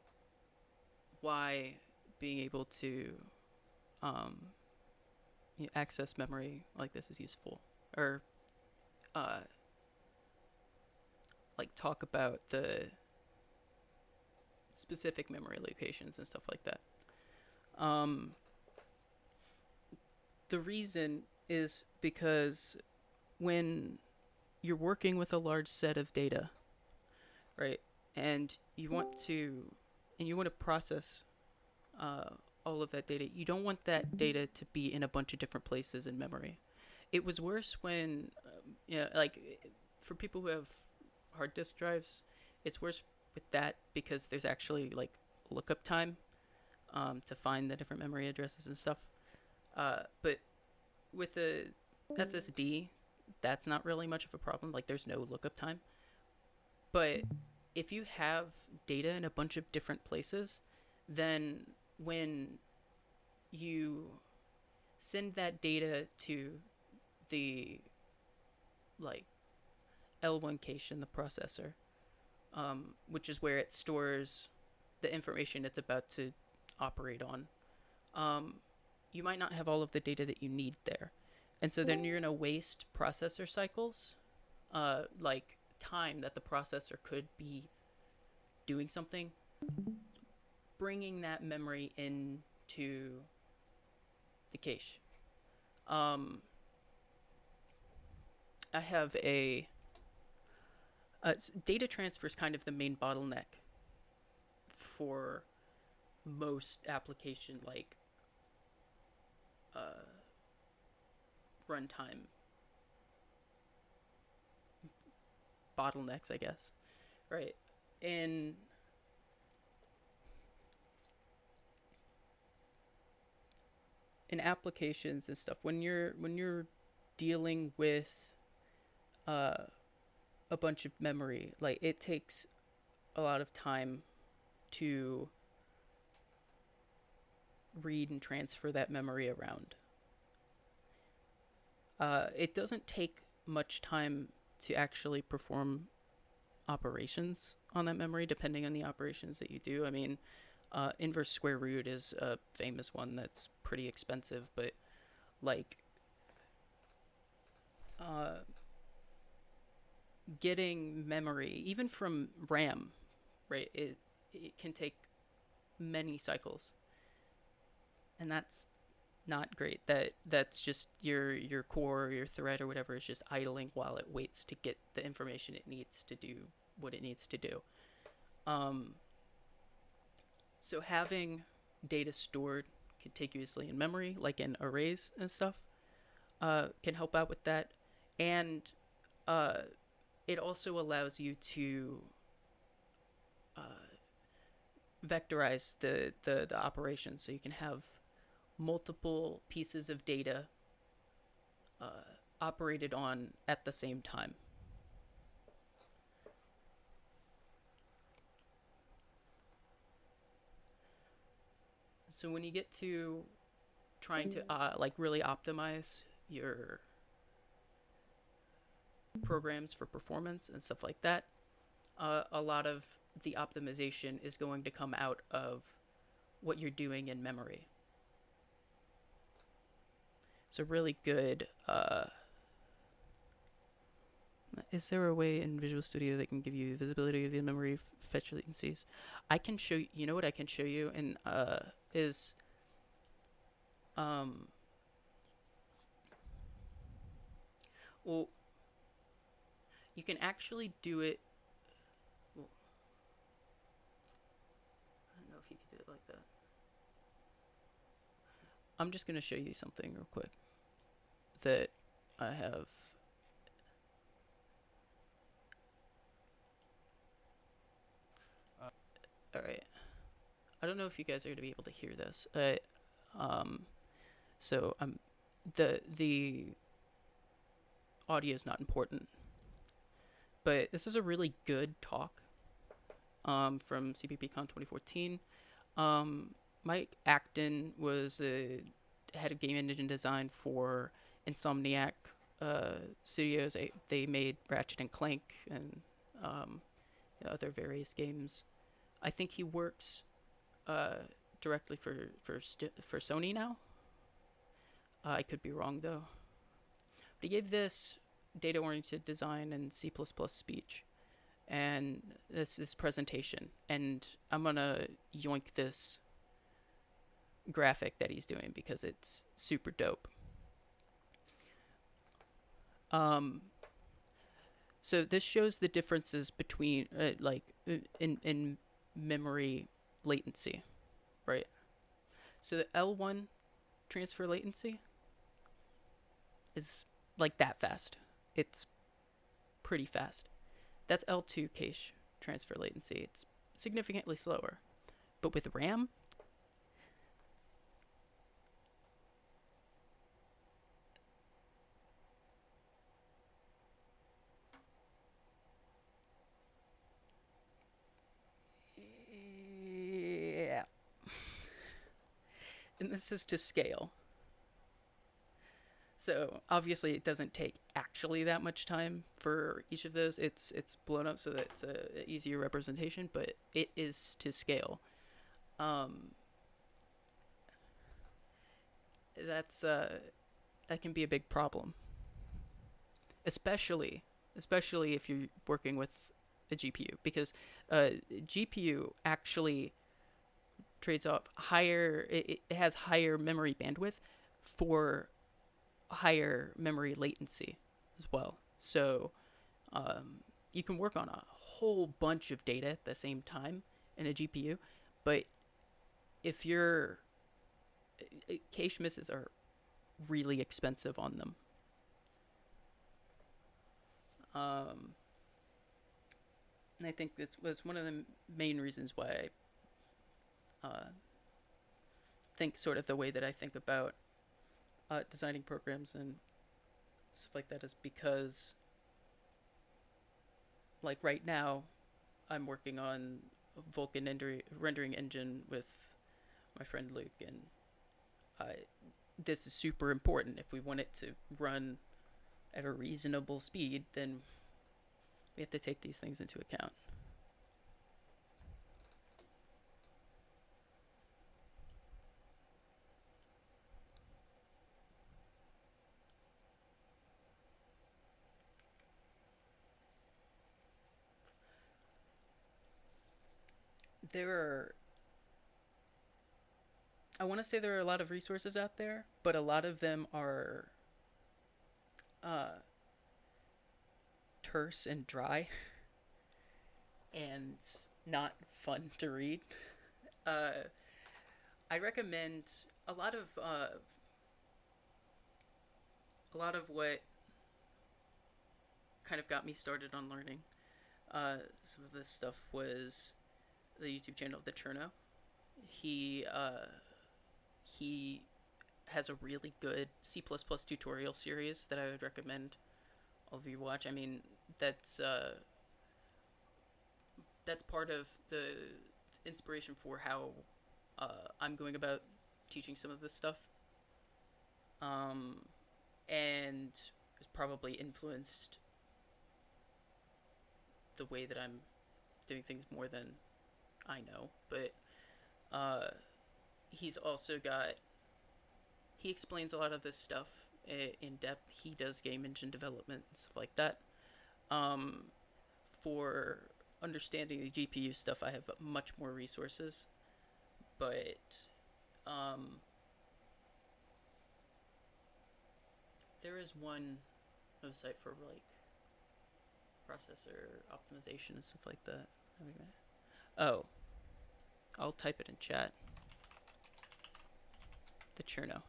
why being able to access memory like this is useful, or like talk about the specific memory locations and stuff like that. The reason is because when you're working with a large set of data, right, and you want to process all of that data, you don't want that data to be in a bunch of different places in memory. It was worse when, like for people who have hard disk drives, it's worse with that because there's actually like lookup time to find the different memory addresses and stuff. But with a SSD, that's not really much of a problem. Like there's no lookup time. But if you have data in a bunch of different places, then when you send that data to the like L1 cache in the processor, which is where it stores the information it's about to operate on, you might not have all of the data that you need there. And so then you're going to waste processor cycles, like time that the processor could be doing something, bringing that memory into the cache. I have data transfer is kind of the main bottleneck for most application like runtime bottlenecks, I guess, right? In applications and stuff, when you're dealing with a bunch of memory, like it takes a lot of time to read and transfer that memory around. It doesn't take much time to actually perform operations on that memory, depending on the operations that you do. I mean, inverse square root is a famous one that's pretty expensive, but like getting memory, even from RAM, right, it can take many cycles, and that's not great. That's just your core, your thread or whatever is just idling while it waits to get the information it needs to do what it needs to do. Um, so having data stored contiguously in memory, like in arrays and stuff, can help out with that. And uh, it also allows you to uh, vectorize the operations, so you can have multiple pieces of data uh, operated on at the same time. So when you get to trying to like really optimize your programs for performance and stuff like that, a lot of the optimization is going to come out of what you're doing in memory. It's a really good. Is there a way in Visual Studio that can give you visibility of the memory fetch latencies? I can show you. You know what I can show you, and is um. Well, you can actually do it. Well, I don't know if you could do it like that. I'm just gonna show you something real quick that I have. All right. I don't know if you guys are gonna be able to hear this. So the audio is not important, but this is a really good talk. From CPPCon 2014. Mike Acton was the head of game engine design for Insomniac Studios. They made Ratchet and Clank and other various games. I think he works directly for Sony now. I could be wrong though. But he gave this data-oriented design and C++ speech, and this presentation, and I'm gonna yoink this graphic that he's doing because it's super dope. So this shows the differences between in memory latency, right? So the L1 transfer latency is like that fast. It's pretty fast. That's L2 cache transfer latency. It's significantly slower. But with RAM, yeah. And this is to scale. So obviously it doesn't take actually that much time for each of those. It's blown up so that it's a easier representation, but it is to scale. That's that can be a big problem, especially if you're working with a GPU, because GPU actually trades off higher. It has higher memory bandwidth for higher memory latency as well. So you can work on a whole bunch of data at the same time in a GPU, but if your cache misses are really expensive on them. And I think this was one of the main reasons why I think sort of the way that I think about designing programs and stuff like that is because, like right now, I'm working on a Vulkan rendering engine with my friend Luke, and this is super important. If we want it to run at a reasonable speed, then we have to take these things into account. I want to say there are a lot of resources out there, but a lot of them are terse and dry. and not fun to read. Uh, I recommend a lot of uh, a lot of what kind of got me started on learning. Some of this stuff was the YouTube channel of the Cherno. He has a really good C++ tutorial series that I would recommend all of you watch. I mean, that's part of the inspiration for how I'm going about teaching some of this stuff, um, and it's probably influenced the way that I'm doing things more than I know. But uh, he's also got he explains a lot of this stuff in depth. He does game engine development and stuff like that. Um, for understanding the GPU stuff, I have much more resources, but um, there is one website for like processor optimization and stuff like that. Oh, I'll type it in chat. The Cherno.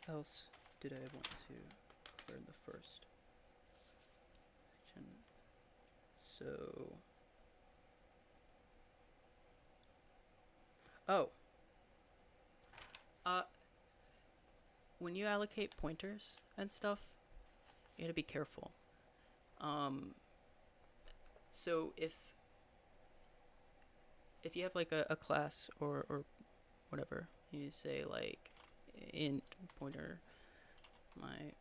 What else did I want to cover in the first section? So, oh, uh, when you allocate pointers and stuff, you gotta be careful. Um, so if you have like a class or whatever, you say like int pointer my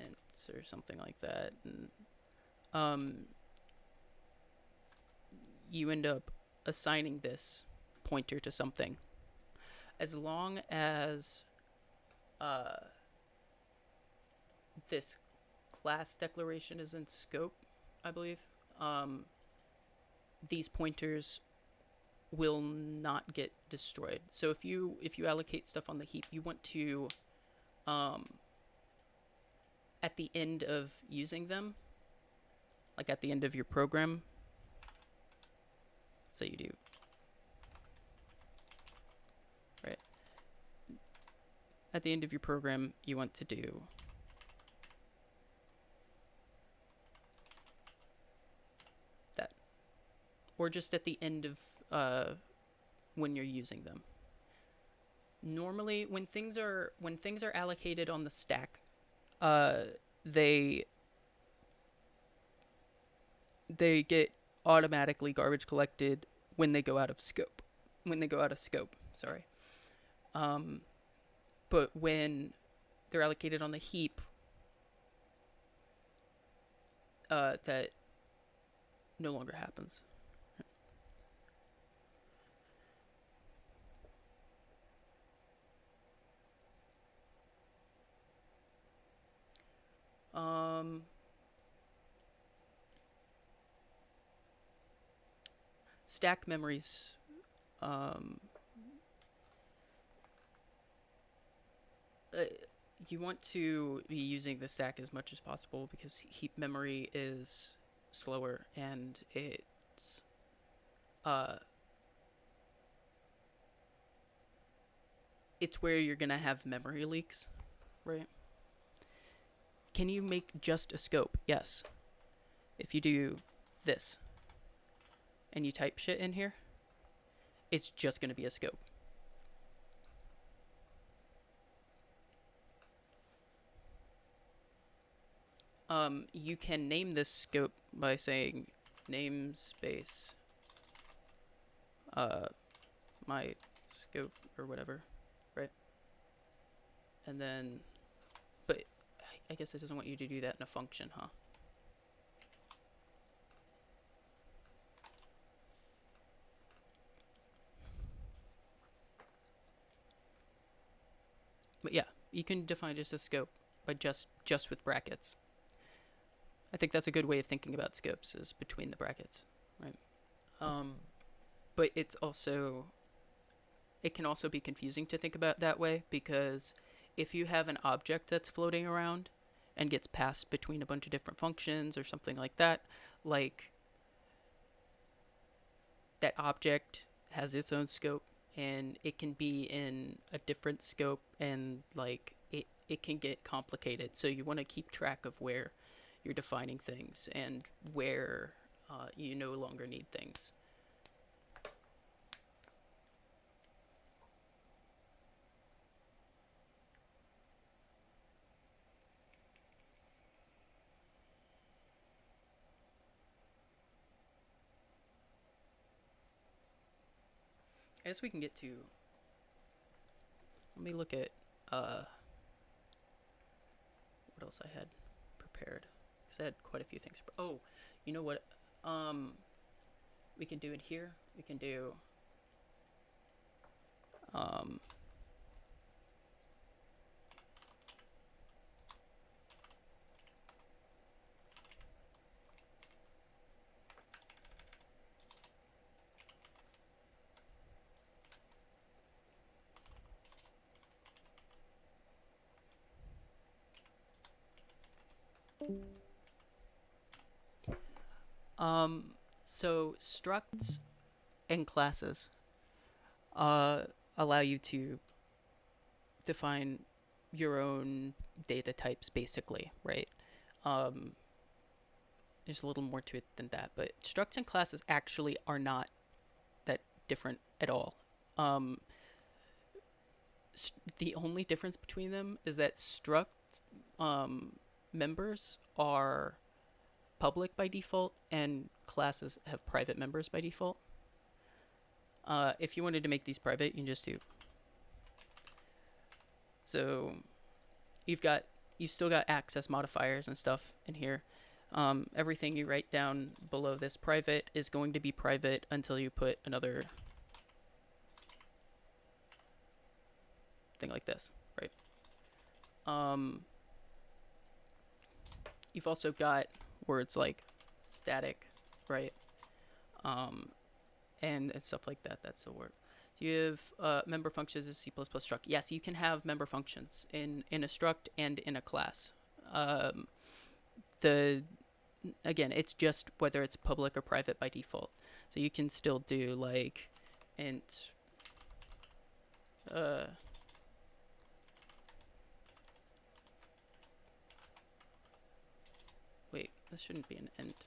ints or something like that, and you end up assigning this pointer to something. As long as this class declaration is in scope, I believe, these pointers will not get destroyed. So if you allocate stuff on the heap, you want to at the end of using them, like at the end of your program, say you do right at the end of your program, you want to do that, or just at the end of when you're using them. Normally, when things are allocated on the stack, they get automatically garbage collected when they go out of scope. Sorry. But when they're allocated on the heap, that no longer happens. Stack memories. You want to be using the stack as much as possible because heap memory is slower and it's where you're gonna have memory leaks, right? Can you make just a scope? Yes. If you do this and you type shit in here, it's just gonna be a scope. You can name this scope by saying namespace my scope or whatever, right? And then, but I guess it doesn't want you to do that in a function, huh? But yeah, you can define just a scope by just with brackets. I think that's a good way of thinking about scopes, is between the brackets, right? But it can also be confusing to think about that way, because if you have an object that's floating around and gets passed between a bunch of different functions or something like that, like that object has its own scope and it can be in a different scope, and like it can get complicated. So you want to keep track of where you're defining things and where you no longer need things. I guess we can get to. Let me look at what else I had prepared, because I had quite a few things. Oh, you know what? We can do it here. We can do. Um, so structs and classes allow you to define your own data types, basically, right? Um, there's a little more to it than that, but structs and classes actually are not that different at all. Um, the only difference between them is that struct members are public by default, and classes have private members by default. If you wanted to make these private, you can just do. So you've still got access modifiers and stuff in here. Everything you write down below this private is going to be private until you put another thing like this, right? You've also got words like static, right? And stuff like that. That's the word. So you have member functions as C++ struct. Yes, you can have member functions in a struct and in a class. Again, it's just whether it's public or private by default. So you can still do like int wait, this shouldn't be an int.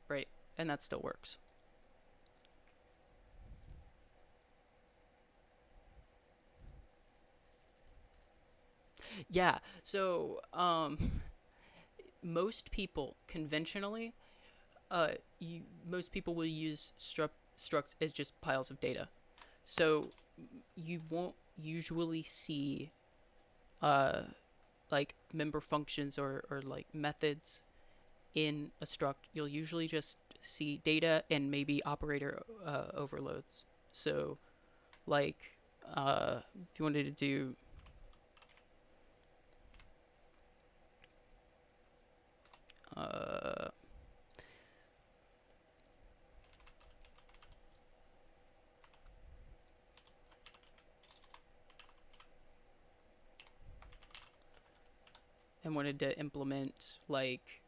Right, and that still works. Yeah, so most people conventionally, most people will use structs as just piles of data. So you won't usually see like member functions or like methods in a struct. You'll usually just see data and maybe operator overloads. So like if you wanted to do and wanted to implement like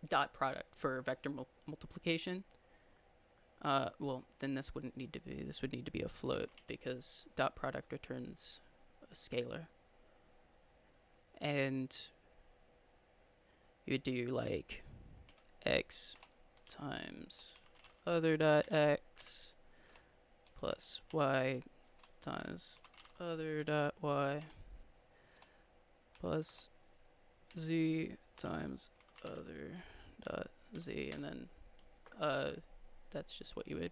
dot product for vector multiplication, well, then this wouldn't need to be. This would need to be a float, because dot product returns a scalar, and you would do like x times other dot x plus y times other dot y plus z times other dot z, and then that's just what you would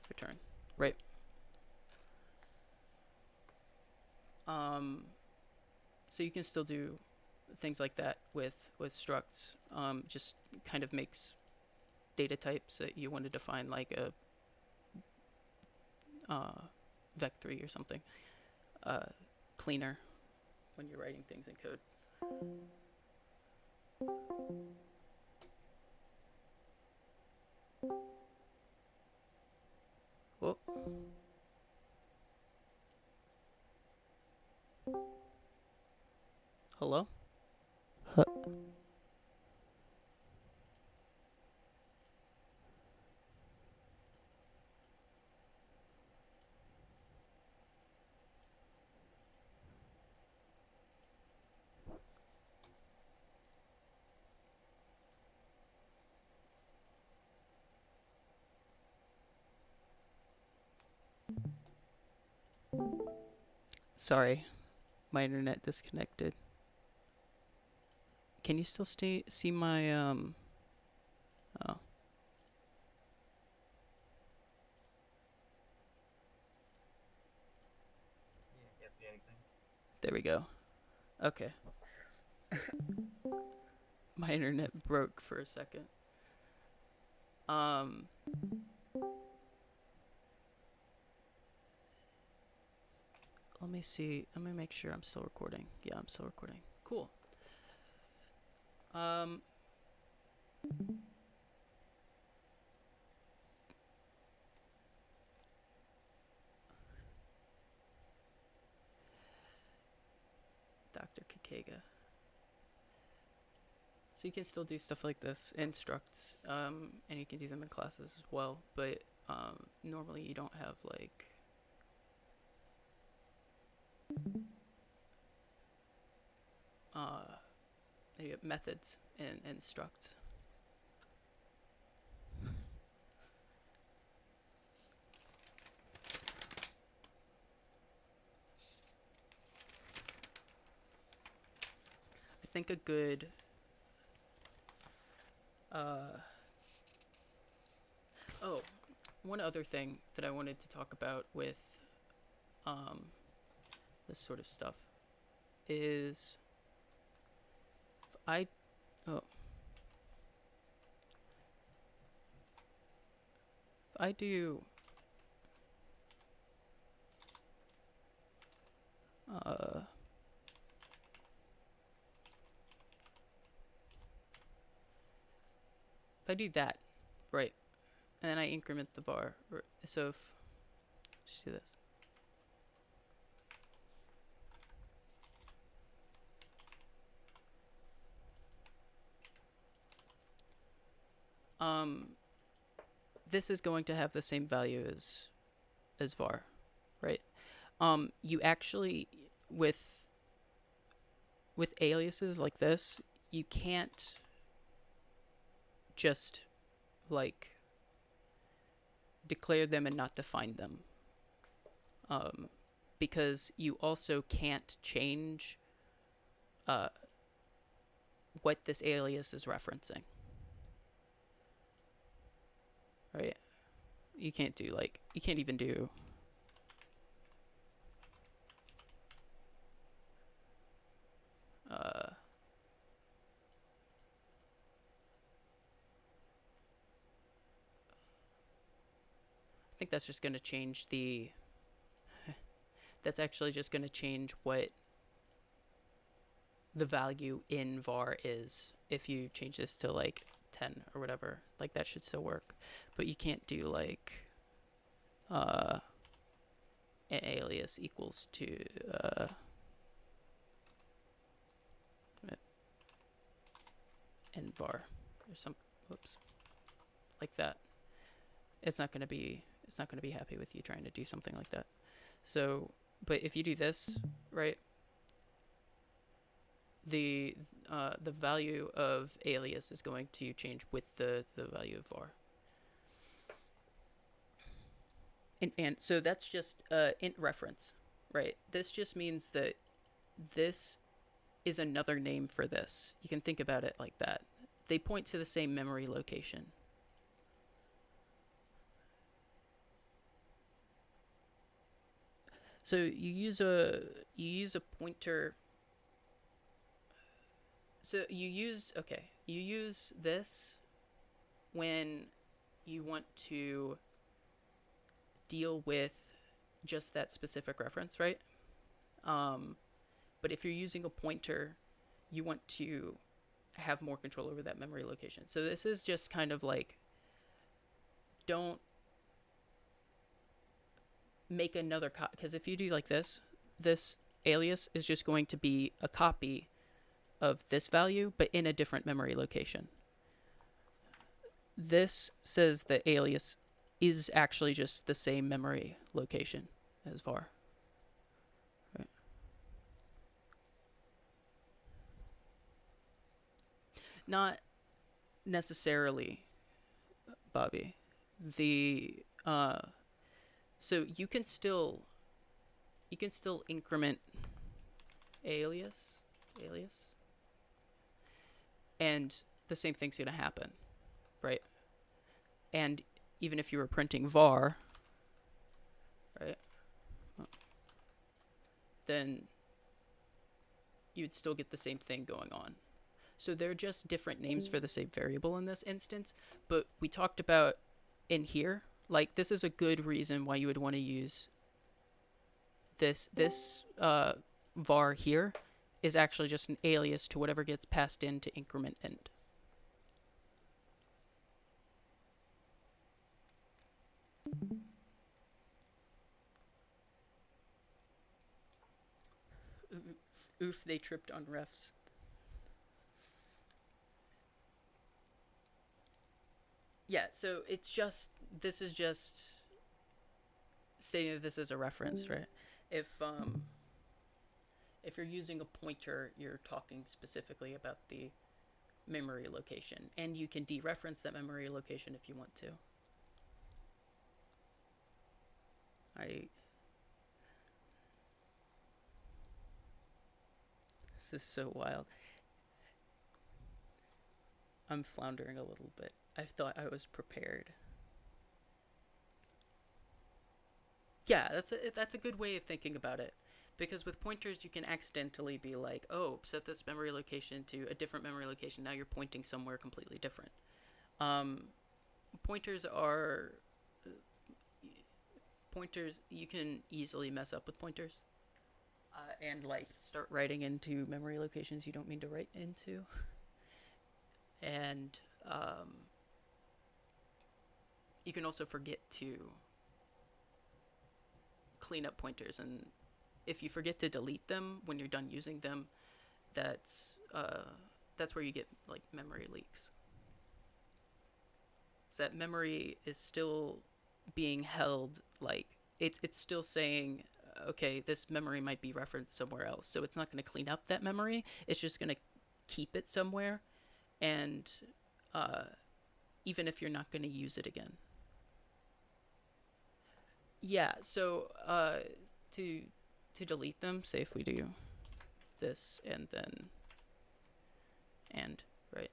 return, right? So you can still do things like that with structs. Just kind of makes data types that you want to define like a vec3 or something cleaner when you're writing things in code. Whoa. Hello? Huh. Sorry, my internet disconnected. Can you still see my oh, Yeah, can't see anything. there we go. Okay. My internet broke for a second. Let me see. Let me make sure I'm still recording. Yeah, I'm still recording. Cool. Dr. Kikega. So you can still do stuff like this, instructs, and you can do them in classes as well, but normally you don't have like you have methods and instructs. I think a good oh, one other thing that I wanted to talk about with this sort of stuff is if I do if I do that, right, and then I increment the var, so if just do this. This is going to have the same value as var, right? You actually with aliases like this, you can't just like declare them and not define them, because you also can't change what this alias is referencing, right? You can't do like, you can't even do I think that's just going to change the that's actually just going to change what the value in var is. If you change this to like 10 or whatever, like that should still work, but you can't do like an alias equals to n var or some, whoops, like that. It's not going to be happy with you trying to do something like that. So, but if you do this, right, the value of alias is going to change with the value of var. And so that's just int reference, right? This just means that this is another name for this. You can think about it like that. They point to the same memory location. So you use a pointer. So you use this when you want to deal with just that specific reference, right? But if you're using a pointer, you want to have more control over that memory location. So this is just kind of like, don't make another copy, because if you do like this alias is just going to be a copy of this value, but in a different memory location. This says the alias is actually just the same memory location as var. Right. Not necessarily, Bobby. So you can still increment alias, and the same thing's gonna happen, right? And even if you were printing var, right, then you would still get the same thing going on. So they're just different names for the same variable in this instance. But we talked about in here, like, this is a good reason why you would want to use this var here is actually just an alias to whatever gets passed into increment int. Oof, they tripped on refs. Yeah, so this is just stating that this is a reference, right? If you're using a pointer, you're talking specifically about the memory location, and you can dereference that memory location if you want to. This is so wild. I'm floundering a little bit. I thought I was prepared. Yeah, that's a good way of thinking about it. Because with pointers, you can accidentally be like, oh, set this memory location to a different memory location. Now you're pointing somewhere completely different. Pointers, you can easily mess up with pointers. And like start writing into memory locations you don't mean to write into. And you can also forget to clean up pointers, and if you forget to delete them when you're done using them, that's where you get like memory leaks. So that memory is still being held, like it's still saying, okay, this memory might be referenced somewhere else, so it's not going to clean up that memory. It's just going to keep it somewhere, and even if you're not going to use it again. Yeah, so to delete them, say if we do this and then right,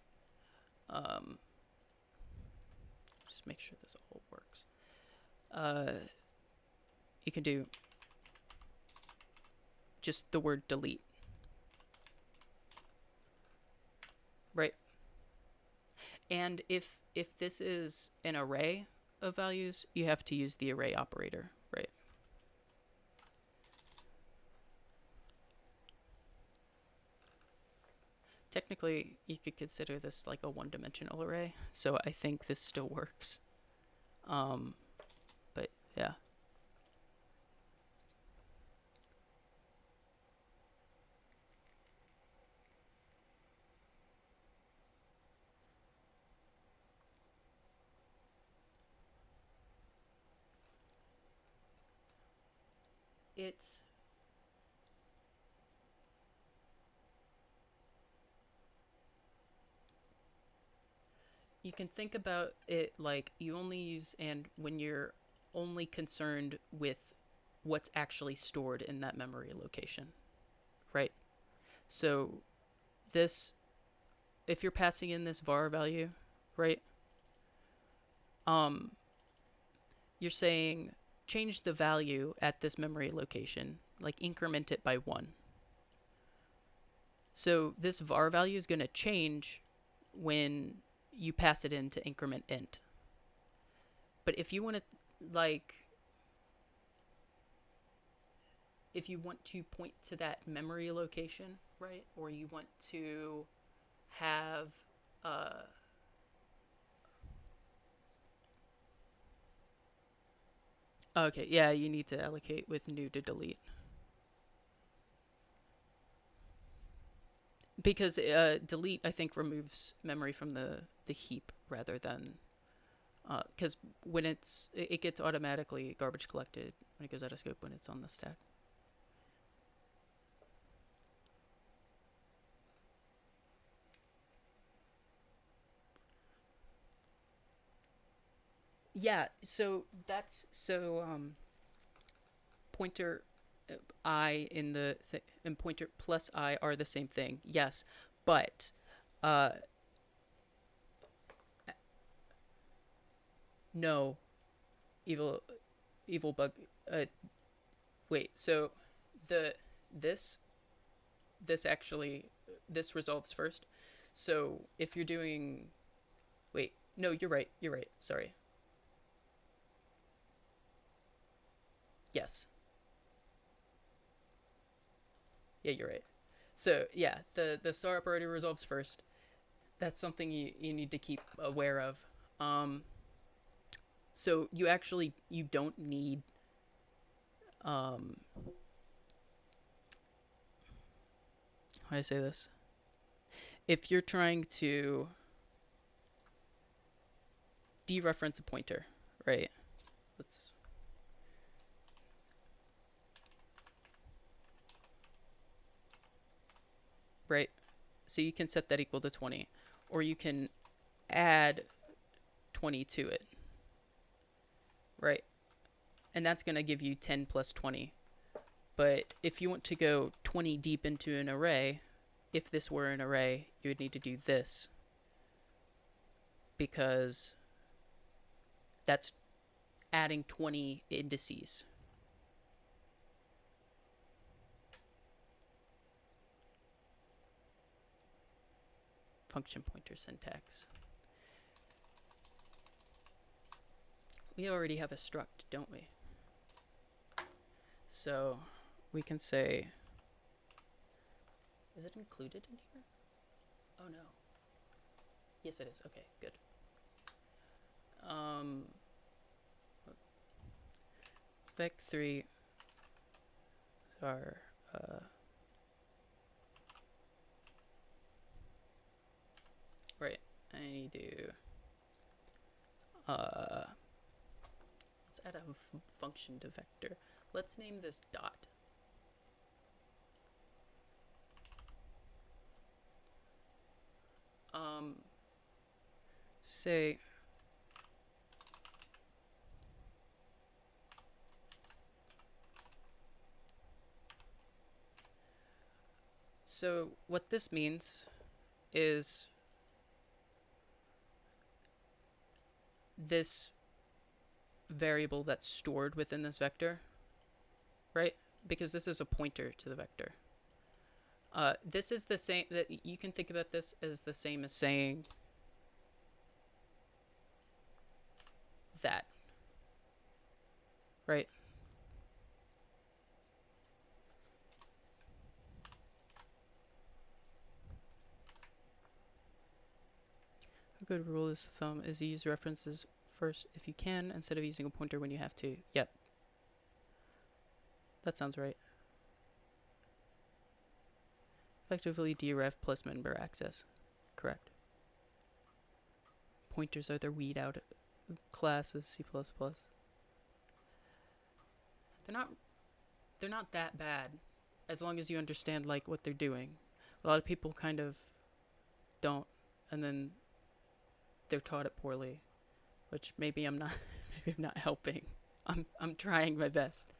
just make sure this all works. You can do just the word delete, right? And if this is an array of values, you have to use the array operator, right? Technically, you could consider this like a one-dimensional array, so I think this still works. But yeah. You can think about it like you only use and when you're only concerned with what's actually stored in that memory location, right? So this, if you're passing in this var value, right? You're saying change the value at this memory location, like increment it by 1. So this var value is going to change when you pass it into increment int. But if you want to, like, if you want to point to that memory location, right? Or you want to have okay, yeah, you need to allocate with new to delete. Because delete, I think, removes memory from the heap rather than because when it gets automatically garbage collected when it goes out of scope when it's on the stack. Yeah, so that's pointer I in the and pointer plus I are the same thing. Yes, but uh no, evil evil bug wait, so the this this actually this resolves first. So if you're doing wait, no, you're right. You're right. Sorry. Yes. Yeah, you're right. So yeah, the star operator resolves first. That's something you need to keep aware of. Um, so you don't need how do I say this? If you're trying to dereference a pointer, right? Let's right. So you can set that equal to 20, or you can add 20 to it, right? And that's going to give you 10 plus 20. But if you want to go 20 deep into an array, if this were an array, you would need to do this because that's adding 20 indices. Function pointer syntax. We already have a struct, don't we? So we can say, is it included in here? Oh no. Yes, it is. Okay, good. Vec3 are right. I need to let's add a function to vector. Let's name this dot. Say so what this means is this variable that's stored within this vector, right? Because this is a pointer to the vector. This is the same, that you can think about this as the same as saying that, right? A good rule of thumb is to use references first if you can instead of using a pointer when you have to. Yep. That sounds right. Effectively deref plus member access. Correct. Pointers are the weed out class of C++. They're not that bad as long as you understand like what they're doing. A lot of people kind of don't, and then they're taught it poorly, which maybe I'm not maybe I'm not helping. I'm trying my best.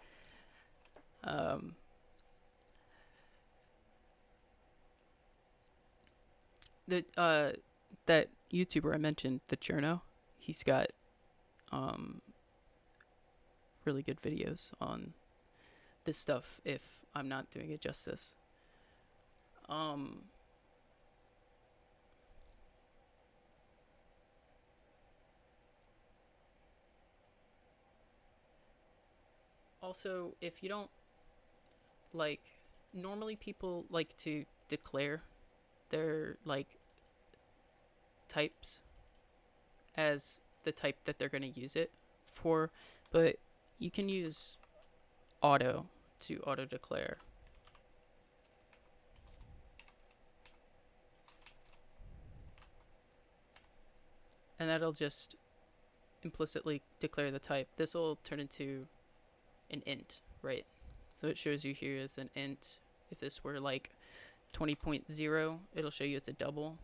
That YouTuber I mentioned, the Cherno, he's got really good videos on this stuff if I'm not doing it justice. Also, if you don't like normally people like to declare their like types as the type that they're going to use it for, but you can use auto to auto declare. And that'll just implicitly declare the type. This will turn into an int, right? So it shows you here as an int. If this were like 20.0, it'll show you it's a double.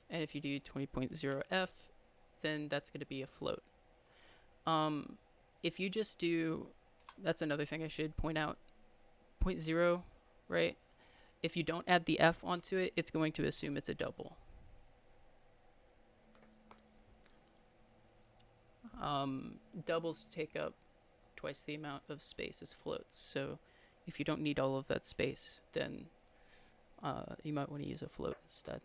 And if you do 20.0f, then that's going to be a float. If you just do, that's another thing I should point out, 0.0, right? If you don't add the f onto it, it's going to assume it's a double. Doubles take up twice the amount of space as floats, so if you don't need all of that space, then you might want to use a float instead.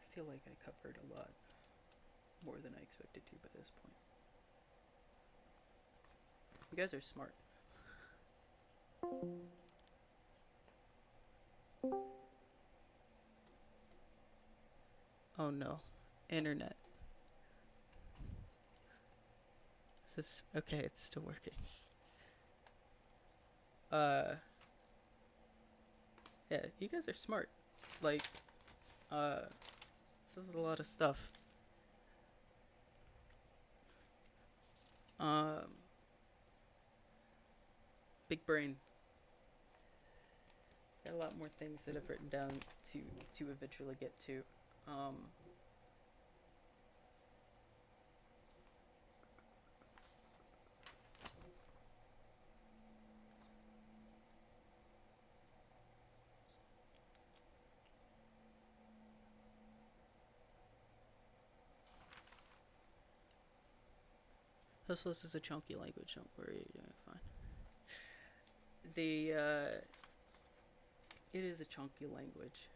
I feel like I covered a lot more than I expected to by this point. You guys are smart. Oh no. Internet. Is this okay? It's still working. Yeah, you guys are smart. Like, this is a lot of stuff. Big brain. Got a lot more things that I've written down to eventually get to. This is a chunky language, don't worry, you're doing fine. It is a chunky language.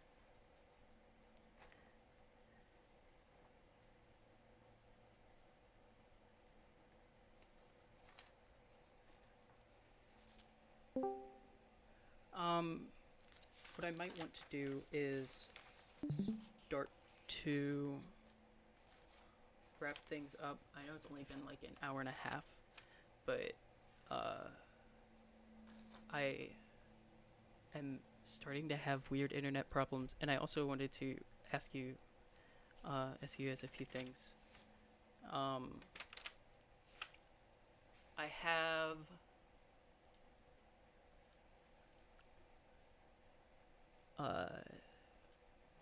What I might want to do is start to wrap things up. I know it's only been like an hour and a half, but I am starting to have weird internet problems, and I also wanted to ask you guys a few things. I have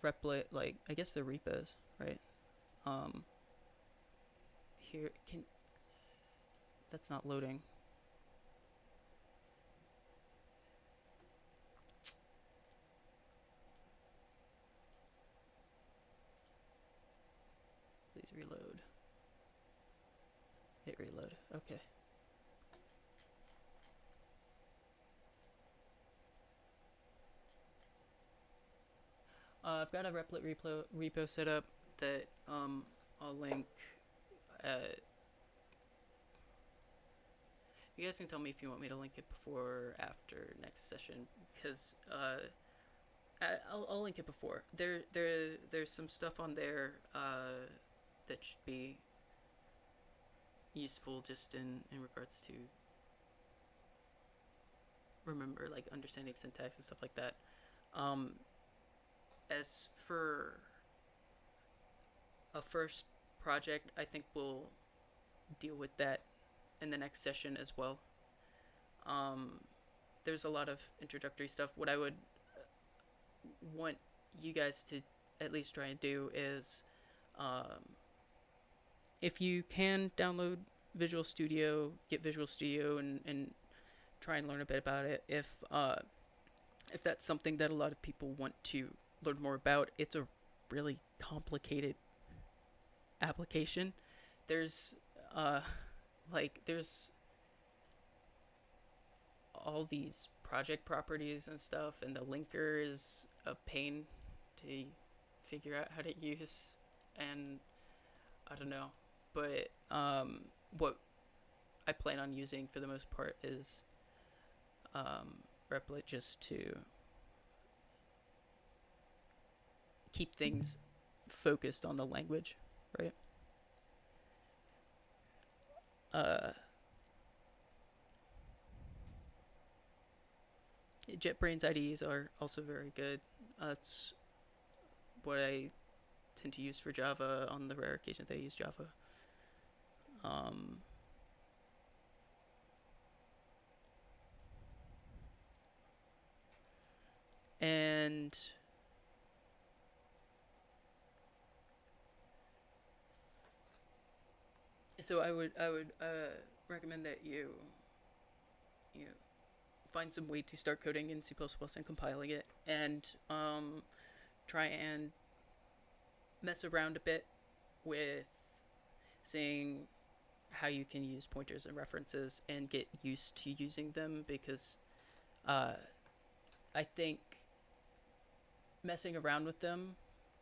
Replit, like I guess the repos, right? Here that's not loading. Please reload. Hit reload. Okay. I've got a Replit repo set up that I'll link. You guys can tell me if you want me to link it before or after next session, because I'll link it before. There's some stuff on there that should be useful just in regards to remember, like, understanding syntax and stuff like that. As for a first project, I think we'll deal with that in the next session as well. There's a lot of introductory stuff. What I would want you guys to at least try and do is, if you can download Visual Studio, get Visual Studio, and try and learn a bit about it. If that's something that a lot of people want to learn more about, it's a really complicated application. There's there's all these project properties and stuff, and the linker is a pain to figure out how to use, and I don't know, but what I plan on using for the most part is Replit, just to keep things focused on the language, right? JetBrains IDEs are also very good. That's what I tend to use for Java on the rare occasion that I use Java. Um, and so I would recommend that you find some way to start coding in C++ and compiling it, and try and mess around a bit with seeing how you can use pointers and references and get used to using them, because I think messing around with them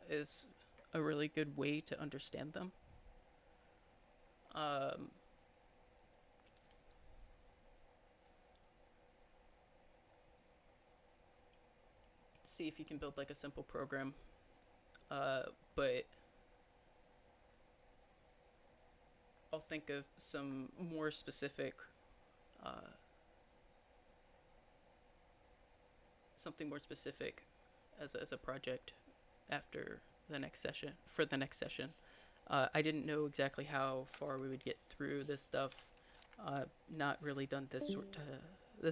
is a really good way to understand them. Um, See if you can build like a simple program, but I'll think of some more specific, something more specific as a project after the next session, for the next session. I didn't know exactly how far we would get through this stuff. Not really done this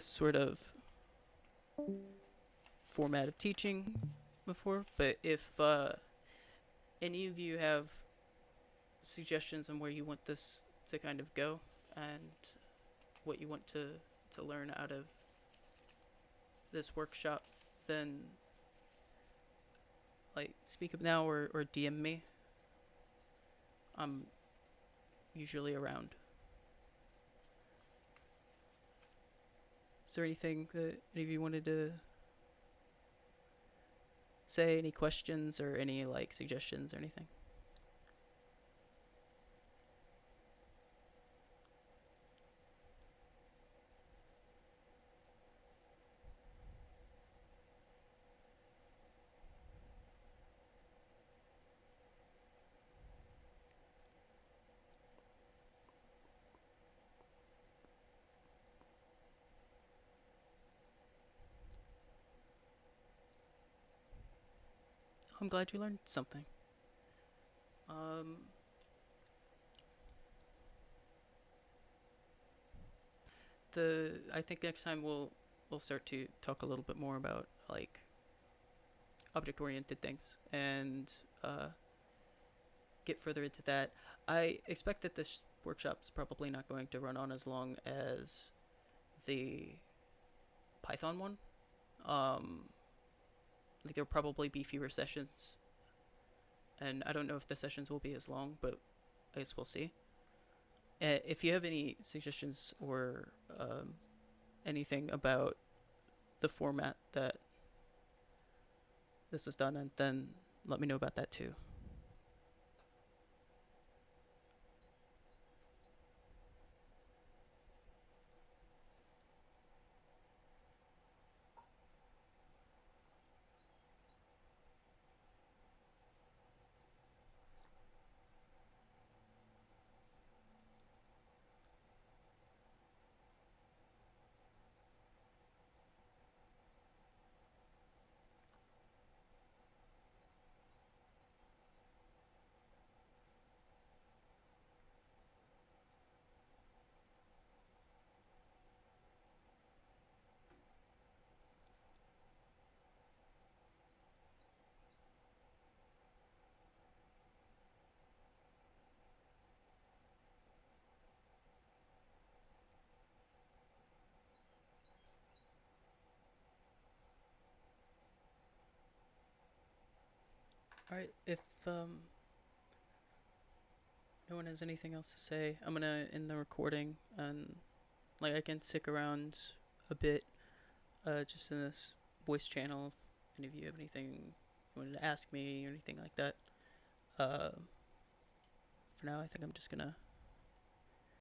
sort of format of teaching before, but if any of you have suggestions on where you want this to kind of go, and what you want to learn out of this workshop, then like speak up now, or DM me. I'm usually around. Is there anything that any of you wanted to say? Any questions or any like suggestions or anything? I'm glad you learned something. I think next time we'll start to talk a little bit more about like object-oriented things, and get further into that. I expect that this workshop is probably not going to run on as long as the Python one. Like there'll probably be fewer sessions, and I don't know if the sessions will be as long, but I guess we'll see. If you have any suggestions or anything about the format that this is done in, then let me know about that too. All right. If no one has anything else to say, I'm gonna end the recording, and like I can stick around a bit, just in this voice channel if any of you have anything you wanted to ask me or anything like that. For now, I think I'm just gonna